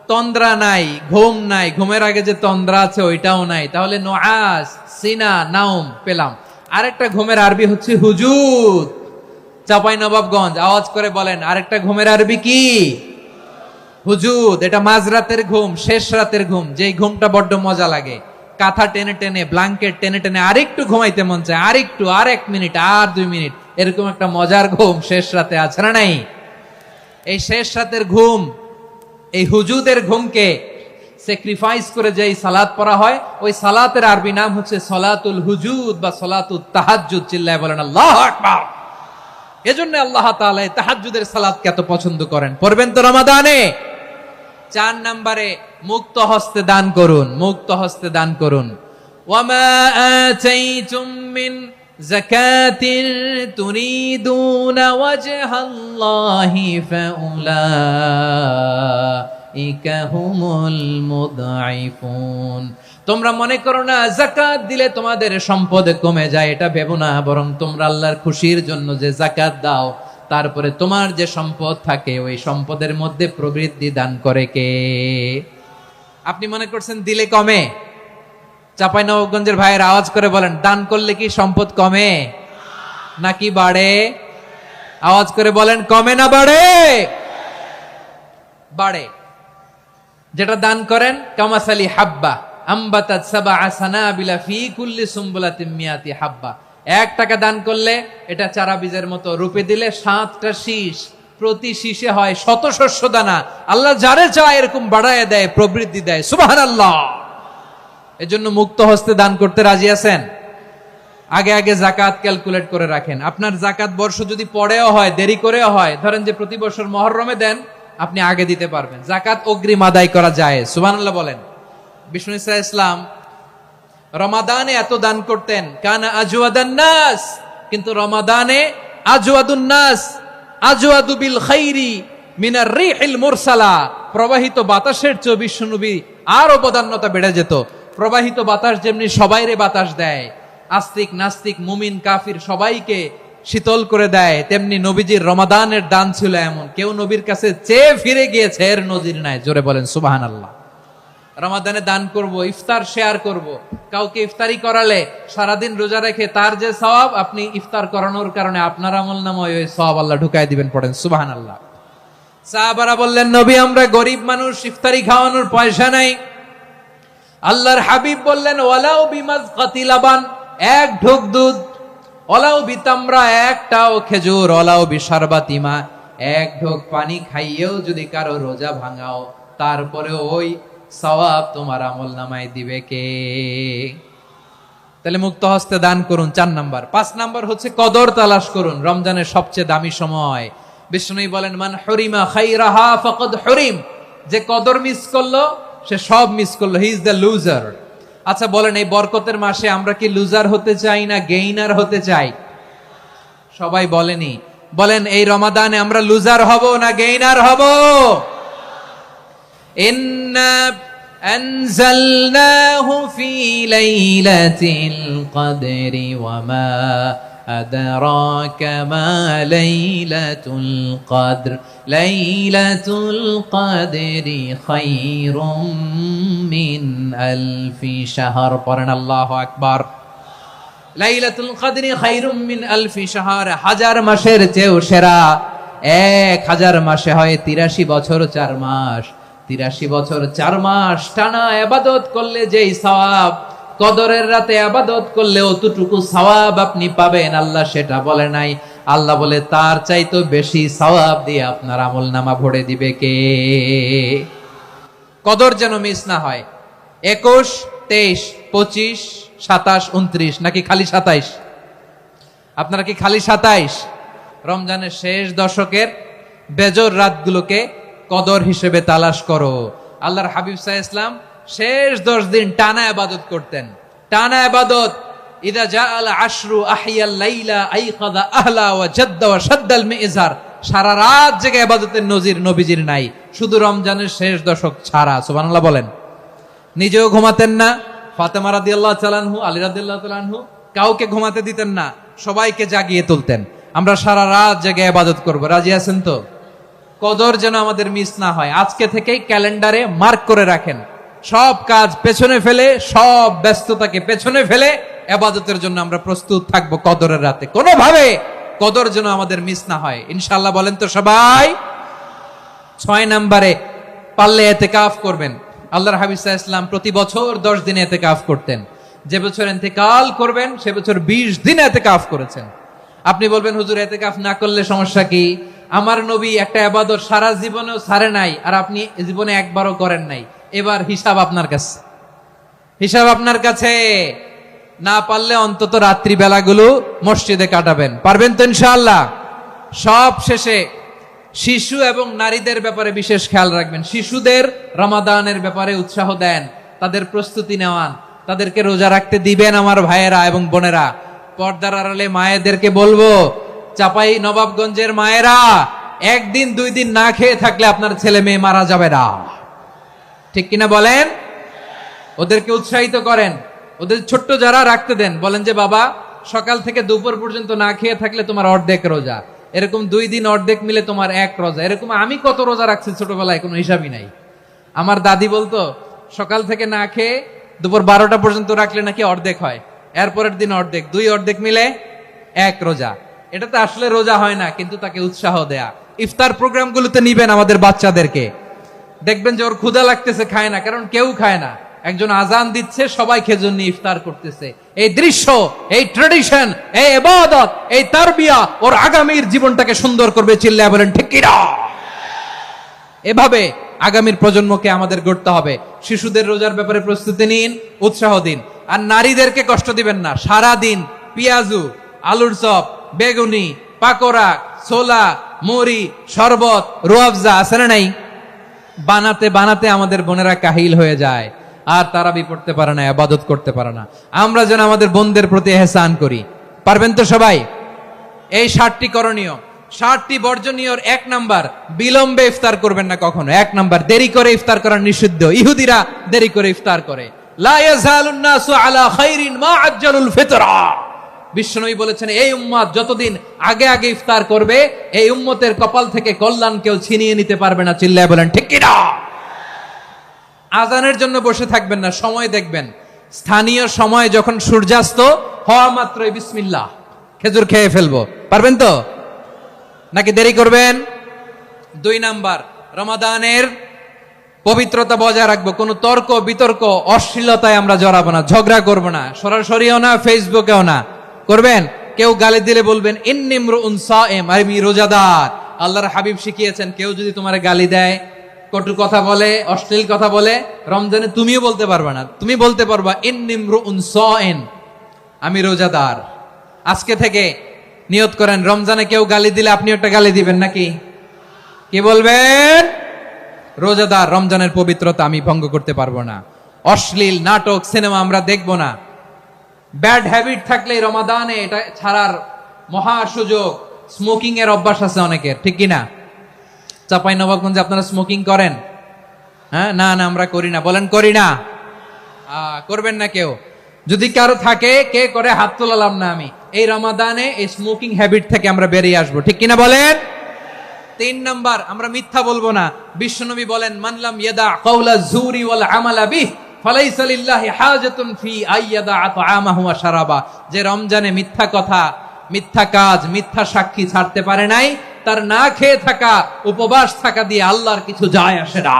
তন্দ্রা নাই, ঘুম নাই। ঘুমের আগে যে তন্দ্রা আছে ওইটাও নাই। তাহলে নুআস, সিনা, নাউম পেলাম। আরেকটা ঘুমের আরবি হচ্ছে হুজুদ। চাঁপাইনবাবগঞ্জ আওয়াজ করে বলেন, আরেকটা ঘুমের আরবি কি? হুজুদ। এটা মাঝরাতের ঘুম, শেষ রাতের ঘুম, যেই ঘুমটা বড্ড মজা লাগে। কাঁথা টেনে টেনে, ব্ল্যাঙ্কেট টেনে টেনে আরেকটু ঘুমাইতে মন চায়, আরেকটু, আর 1 মিনিট, আর 2 মিনিট, এরকম একটা মজার ঘুম শেষ রাতে আছে না নাই? এই শেষ রাতের ঘুম, এই হুজুদের ঘুমকে স্যাক্রিফাইস করে যেই সালাত পড়া হয়, ওই সালাতের আরবি নাম হচ্ছে সলাতুল হুজুদ বা সলাতুত তাহাজ্জুদ। চিল্লায় বলেন আল্লাহু আকবার। এজন্য আল্লাহ তাআলা এই তাহাজ্জুদের সালাতকে এত পছন্দ করেন। পড়বেন তো রমাদানে। 4 নম্বরে মুক্ত হস্তে দান করুন, মুক্ত হস্তে দান করুন। ওয়ামা আতাইতুম মিন যাকাতিন তুরিদুনা ওয়াজহাল্লাহি ফাউলাইকা হুমুল মুদঈফুন। তোমরা মনে করো না যাকাত দিলে তোমাদের সম্পদ কমে যায়, এটা ভেবো না, বরং তোমরা আল্লাহর খুশির জন্য যে যাকাত দাও, তারপরে তোমার যে সম্পদ থাকে ওই সম্পদের মধ্যে প্রবৃদ্ধি দান করে কে? আপনি মনে করছেন দিলে কমে? চাঁপাইনবাবগঞ্জের ভাইয়ের আওয়াজ করে বলেন, দান করলে কি সম্পদ কমে নাকি বাড়ে? আওয়াজ করে বলেন, কমে না বাড়ে? বাড়ে। যেটা দান করেন, কামাসালি হাব্বা আম্বাতাত সাবআ সানাবিলা ফি কুল্লি সুমবুলাতিন মিয়াতি হাব্বা। 1 টাকা দান করলে এটা চারা বীজের মতো, রূপে দিলে 7টা শীষ, প্রতি শীষে হয় 100 শস্য দানা। আল্লাহ যারে চায় এরকম বাড়ায় দেয়, প্রবৃদ্ধি দেয়। সুবহানাল্লাহ। এজন্য মুক্ত হস্তে দান করতে রাজি আছেন? আগে আগে যাকাত ক্যালকুলেট করে রাখেন। আপনার যাকাত বর্ষ যদি পরেও হয়, দেরি করেও হয়, ধরেন যে প্রতি বছর মুহররমে দেন, আপনি আগে দিতে পারবেন। যাকাত অগ্রিম আদায় করা যায়। সুবহানাল্লাহ বলেন। বিষ্ণু ইসা ইসলাম রমাদানে এত দান করতেন, কানা আজওয়াদান নাস, কিন্তু রমাদানে আজওয়াদুন নাস আজওয়াদু বিল খাইরি মিনার রিহিল মুরসালা। প্রবাহিত বাতাসের চেয়ে বিশ্বনবী আরো বদান্যতা বেড়ে যেত। প্রবাহিত বাতাস যেমনি সবাইরে বাতাস দেয়, আস্তিক নাস্তিক মুমিন কাফির সবাইকে শীতল করে দেয়, তেমনি নবীজির রমাদানের দান ছিল এমন, কেউ নবীর কাছে চেয়ে ফিরে গিয়েছে এর নজির নাই। জোরে বলেন সুবহানাল্লাহ। রমাদানে দান করব, ইফতার শেয়ার করব। কাউকে ইফতারি করালে সারাদিন রোজা রেখে তার যে সওয়াব, আপনি ইফতার করানোর কারণে আপনার আমলনামায় ওই সওয়াব আল্লাহ ঢুকাই দিবেন। পড়েন সুবহানাল্লাহ। সাহাবারা বললেন, নবী আমরা গরিব মানুষ, ইফতারি খাওয়ানোর পয়সা নাই। আল্লাহর হাবিব বললেন, ওয়ালাউ বিমাজকাতি লাবান, 1 ঢোক দুধ, ওয়ালাউ বিতামরা, 1টাও খেজুর, ওয়ালাউ বিশারবাতিমা, 1 ঢোক পানি খাইয়েও যদি কারো রোজা ভাঙাও, তারপরে ওই সওয়াব তোমার আমলনামায় দিবে কে? তাহলে মুক্ত হস্তে দান করুন, 4 নাম্বার। 5 নাম্বার হচ্ছে কদর তালাশ করুন। রমজানের সবচেয়ে দামি সময়। বিষ্ণু বলেন, মান হুরিমা খাইরাহা ফাকাদ হুরিম। যে কদর মিস করলো সে সব মিস করলো, হি ইজ দ্য লুজার। আচ্ছা বলেন, এই বরকতের মাসে আমরা কি লুজার হতে চাই না গেইনার হতে চাই? সবাই বলেনি, বলেন এই রমাদানে আমরা লুজার হব না গেইনার হব? ইন্না আনজালনাহু ফি লাইলাতিল কদরি ওয়া মা আদরাকা মা লাইলাতুল কদর লাইলাতুল কদরি খায়রুম মিন আলফি শাহর। পড়েন আল্লাহু আকবার। লাইলাতুল কদরি খায়রুম মিন আলফি শাহর, 1000 মাসের চেয়েও সেরা। 1000 মাসে হয় 83 বছর 4 মাস। 83 বছর 4 মাস টানা ইবাদত করলে যেই সওয়াব, কদরের রাতে ইবাদত করলে অতটুকু সওয়াব আপনি পাবেন, আল্লাহ সেটা বলে নাই। আল্লাহ বলে তার চাইতো বেশি সওয়াব দিয়ে আপনার আমলনামা ভরে দিবে কে? কদর যেন মিস না হয়। 21, 23, 25, 27, 29 নাকি খালি 27? আপনারা কি খালি 27? রমজানের শেষ দশকের বেজর রাতগুলোকে কদর হিসেবে তালাশ করো। আল্লাহর হাবিব সাল্লাল্লাহু আলাইহি ওয়াসাল্লাম শেষ 10 দিন টানা ইবাদত করতেন, টানা ইবাদত। ইদা জাআল আশরু আহিয়াল লাইলা আইকাদা আহলা ওয়া জাদ্দা ওয়া শাদ্দাল মিজার। সারা রাত জেগে ইবাদতের নজির নবীজির নাই, শুধু রমজানের শেষ দশক ছাড়া। সুবহানাল্লাহ বলেন। নিজেও ঘুমাতেন না। ফাতেমা রাদিয়াল্লাহু তাআলা আনহু, আলী রাদিয়াল্লাহু তাআলা আনহু কাউকে ঘুমাতে দিতেন না, সবাইকে জাগিয়ে তুলতেন। আমরা সারা রাত জেগে ইবাদত করব। রাজি আছেন তো? কদর যেন আমাদের মিস না হয়। আজকে থেকেই ক্যালেন্ডারে মার্ক করে রাখেন। সব কাজ পেছনে ফেলে, সব ব্যস্ততাকে পেছনে ফেলে ইবাদতের জন্য আমরা প্রস্তুত থাকবো কদরের রাতে। কোনোভাবে কদর যেন আমাদের মিস না হয়, ইনশাআল্লাহ। বলেন তো সবাই। 6 নম্বরে পারলে ইতিকাফ করবেন। আল্লাহর হাবিব সাল্লাল্লাহু আলাইহি ওয়াসাল্লাম প্রতি বছর 10 দিন ইতিকাফ করতেন। যে বছর ইন্তেকাল করবেন সে বছর 20 দিন ইতিকাফ করেছেন। আপনি বলবেন হুজুর ইতিকাফ না করলে সমস্যা কি? আমার নবী একটা ইবাদত সারা জীবনেও ছাড়ে নাই, আর আপনি জীবনে একবারও করেন নাই। এবার হিসাব আপনার কাছে, হিসাব আপনার কাছে। না পারলে অন্তত রাত্রি বেলাগুলো মসজিদে কাটাবেন, পারবেন তো ইনশাআল্লাহ? সব শেষে শিশু এবং নারীদের ব্যাপারে বিশেষ খেয়াল রাখবেন। শিশুদের রমাদানের ব্যাপারে উৎসাহ দেন, তাদের প্রস্তুতি নেওয়ান, তাদেরকে রোজা রাখতে দিবেন। আমার ভাইয়েরা এবং বোনেরা, পর্দার আড়ালে মায়েদেরকে বলবো, চাপাই নবাবগঞ্জের মায়েরা, একদিন 2 দিন না খেয়ে থাকলে আপনার ছেলে মেয়ে মারা যাবে না, ঠিক কিনা বলেন? ওদেরকে উৎসাহিত করেন, ওদের ছোট্ট যারা রাখতে দেন, বলেন যে বাবা সকাল থেকে দুপুর পর্যন্ত না খেয়ে থাকলে তোমার অর্ধেক রোজা, এরকম 2 দিন অর্ধেক মিলে তোমার 1 রোজা। এরকম আমি কত রোজা রাখছি ছোটবেলায়, কোনো হিসাবই নাই। আমার দাদি বলতো সকাল থেকে না খেয়ে দুপুর 12টা পর্যন্ত রাখলে নাকি অর্ধেক হয়, এরপরের দিন অর্ধেক, 2 অর্ধেক মিলে 1 রোজা। এটা তো আসলে রোজা হয় না, কিন্তু তাকে উৎসাহ দেয়া। ইফতার প্রোগ্রামগুলোতে নিবেন আমাদের বাচ্চাদেরকে, দেখবেন যে ওর ক্ষুধা লাগতেছে, খায় না, কারণ কেউ খায় না। একজন আজান দিচ্ছে, সবাই খেজুর নিয়ে ইফতার করতেছে। এই দৃশ্য, এই ট্রেডিশন, এই ইবাদত, এই তারবিয়া ওর আগামীর জীবনটাকে সুন্দর করবে। চিল্লায় বলেন ঠিক কিনা? এভাবে আগামীর প্রজন্মকে আমাদের গড়তে হবে। শিশুদের রোজার ব্যাপারে প্রস্তুতি নিন, উৎসাহ দিন। আর নারীদেরকে কষ্ট দিবেন না। সারা দিন পেঁয়াজু, আলুর চপ, বেগুনি, পাকোড়া, ছোলা, মুড়ি, শরবত, রুয়াবজা আছে না নাই, বানাতে বানাতে আমাদের বোনেরা কাহিল হয়ে যায়, আর তারাবি পড়তে পারে না, ইবাদত করতে পারে না। আমরা যেন আমাদের বোনদের প্রতি ইহসান করি। পারবেন তো সবাই? এই 7টি করণীয়, 7টি বর্জনীয়। 1 নাম্বার, বিলম্বে ইফতার করবেন না কখনো। 1 নাম্বার, দেরি করে ইফতার করা নিষিদ্ধ। ইহুদিরা দেরি করে ইফতার করে। লা ইয়াজালুন নাসু আলা খাইরিন মা আজ্জালুল ফিতরা। বিশ্বনবী বলেছেন, এই উম্মত যতদিন আগে আগে ইফতার করবে, এই উম্মতের কপাল থেকে কল্যাণ কেউ ছিনিয়ে নিতে পারবে না। চিল্লায় বলেন ঠিক কিনা? আজানের জন্য বসে থাকবেন না, সময় দেখবেন। স্থানীয় সময় যখন সূর্যাস্ত হওয়া মাত্রই বিসমিল্লাহ, খেজুর খেয়ে ফেলবো। পারবেন তো নাকি দেরি করবেন? 2 নাম্বার, রমাদানের পবিত্রতা বজায় রাখবো। কোনো তর্ক বিতর্ক অশ্লীলতায় আমরা জড়াবো না, ঝগড়া করবো না, সরাসরিও না, ফেসবুকেও না। করবেন? কেউ গালি দিলে বলবেন ইন্নী ইমরুউন সায়েম, আমি রোজাদার। আল্লাহর হাবিব শিখিয়েছেন, কেউ যদি তোমার গালি দেয়, কটু কথা বলে, অশ্লীল কথা বলে, রমজানে তুমিও বলতে পারবে না। তুমি বলতে পারবা ইন্নী ইমরুউন সায়েম, আমি রোজাদার। আজকে থেকে নিয়ত করেন, রমজানে কেউ গালি দিলে আপনি একটা গালি দিবেন নাকি? কি বলবেন? রোজাদার, রমজানের পবিত্রতা আমি ভঙ্গ করতে পারবো না। অশ্লীল নাটক, সিনেমা আমরা দেখবো না। ব্যাড হ্যাবিট থাকলে রমাদানে এটা ছাড়ার মহা সুযোগ। স্মোকিং এর অভ্যাস আছে অনেকের, ঠিক কিনা? চাপাই নবাবগঞ্জে আপনারা স্মোকিং করেন? হ্যাঁ, না না আমরা করি না। বলেন করি না। করবেন না কেউ। যদি কারো থাকে, কে করে হাত তোলালাম না আমি। এই রমাদানে এই স্মোকিং হ্যাবিট থেকে আমরা বেরিয়ে আসবো, ঠিক কিনা বলেন? 3 নাম্বার, আমরা মিথ্যা বলবো না। বিশ্বনবী বলেন, মানলাম ইয়াদা কাওলা যুরি ওয়াল আমালা বিহি ফালাইসা লিল্লাহি হাজাতুন ফি আইয়াদা আতআমাহু ওয়া শারাবা। যে রমজানে মিথ্যা কথা, মিথ্যা কাজ, মিথ্যা সাক্ষী ছাড়তে পারে নাই, তার না খেয়ে থাকা, উপবাস থাকা দিয়ে আল্লাহর কিছু যায় আসে না।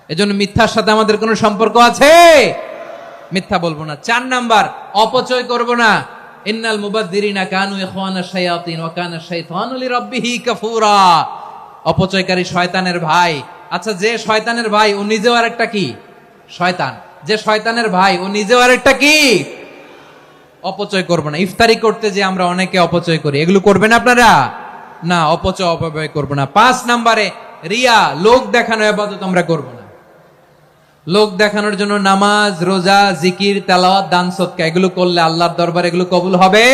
এজন্য মিথ্যার সাথে আমাদের কোনো সম্পর্ক আছে? মিথ্যা বলবো না। 4 নাম্বার, অপচয় করব না। ইন্নাল মুবাযযিরিনা কানু ইখওয়ানাশ শায়াতিন ওয়া কানা শাইতানু লিরাব্বিহি কাফুরা। অপচয়কারী শয়তানের ভাই। আচ্ছা, যে শয়তানের ভাই ও নিজেও আরেকটা কি? শয়তান। যে শয়তানের ভাই ও নিজেও আরেকটা কি? অপচয় করব না। ইফতারি করতে যে আমরা অনেকে অপচয় করি, এগুলো করবেন আপনারা? না, অপচয় অপব্যয় করব না। 5 নাম্বারে, রিয়া, লোক দেখানো ইবাদত আমরা করব না। লোক দেখানোর জন্য নামাজ, রোজা, জিকির, তেলাওয়াত, দান, সদকা এগুলো করলে আল্লাহর দরবারে এগুলো কবুল হবে?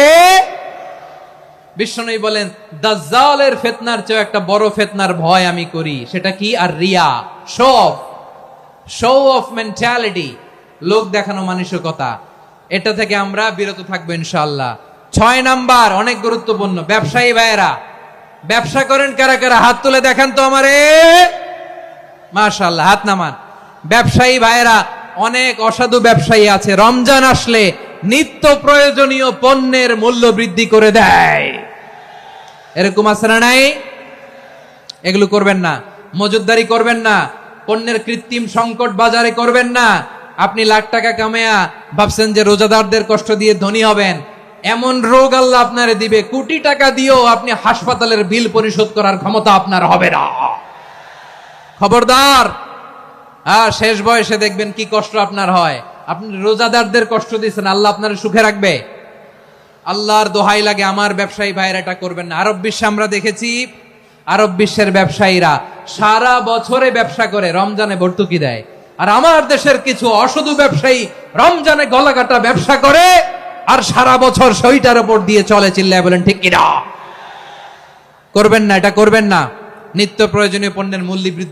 বিশ্বনবী বলেন, দাজ্জালের ফিতনার চেয়ে একটা বড় ফিতনার ভয় আমি করি। সেটা কি? আর রিয়া, শো অফ মেন্টালিটি, লোক দেখানো মানসিকতা। এটা থেকে আমরা বিরত থাকবো ইনশাআল্লাহ। 6 নাম্বার, অনেক গুরুত্বপূর্ণ। ব্যবসায়ী ভাইয়েরা, ব্যবসা করেন কারা কারা? হাত তুলে দেখান তো আমারে। মাশাআল্লাহ, হাত নামান। ব্যবসায়ী ভাইয়েরা, অনেক অসাধু ব্যবসায়ী আছে, রমজান আসলে নিত্য প্রয়োজনীয় পণ্যের মূল্য বৃদ্ধি করে দেয়। এরকম আছে না নাই? এগুলো করবেন না। মজুদদারি করবেন না। পণ্যের কৃত্রিম সংকট বাজারে করবেন না। আপনি লাখ টাকা কামায়া ভাবছেন যে রোজাদারদের কষ্ট দিয়ে ধনী হবেন। এমন রোগ আল্লাহ আপনারে দিবে, কোটি টাকা দিয়েও আপনি হাসপাতালের বিল পরিশোধ করার ক্ষমতা আপনার হবে না। খবরদার। শেষ বয়সে দেখবেন কি কষ্ট আপনার হয়। আপনি রোজাদারদের কষ্ট দিচ্ছেন, আল্লাহ আপনার সুখে রাখবে? আল্লাহর দোহাই লাগে, আমার ব্যবসায়ী ভাইয়েরা এটা করবেন না। আরব বিশ্বে আমরা দেখেছি, আরব বিশ্বের ব্যবসায়ীরা সারা বছরে ব্যবসা করে, রমজানে ভর্তুকি দেয়। আর আমার দেশের কিছু অসাধু ব্যবসায়ী রমজানে গলাকাটা ব্যবসা করে আর সারা বছর সইটার উপর দিয়ে চলে। চিল্লায় বলেন ঠিক কিনা? করবেন না, এটা করবেন না। নিত্য প্রয়োজনীয় পণ্যের মূল্য বৃদ্ধি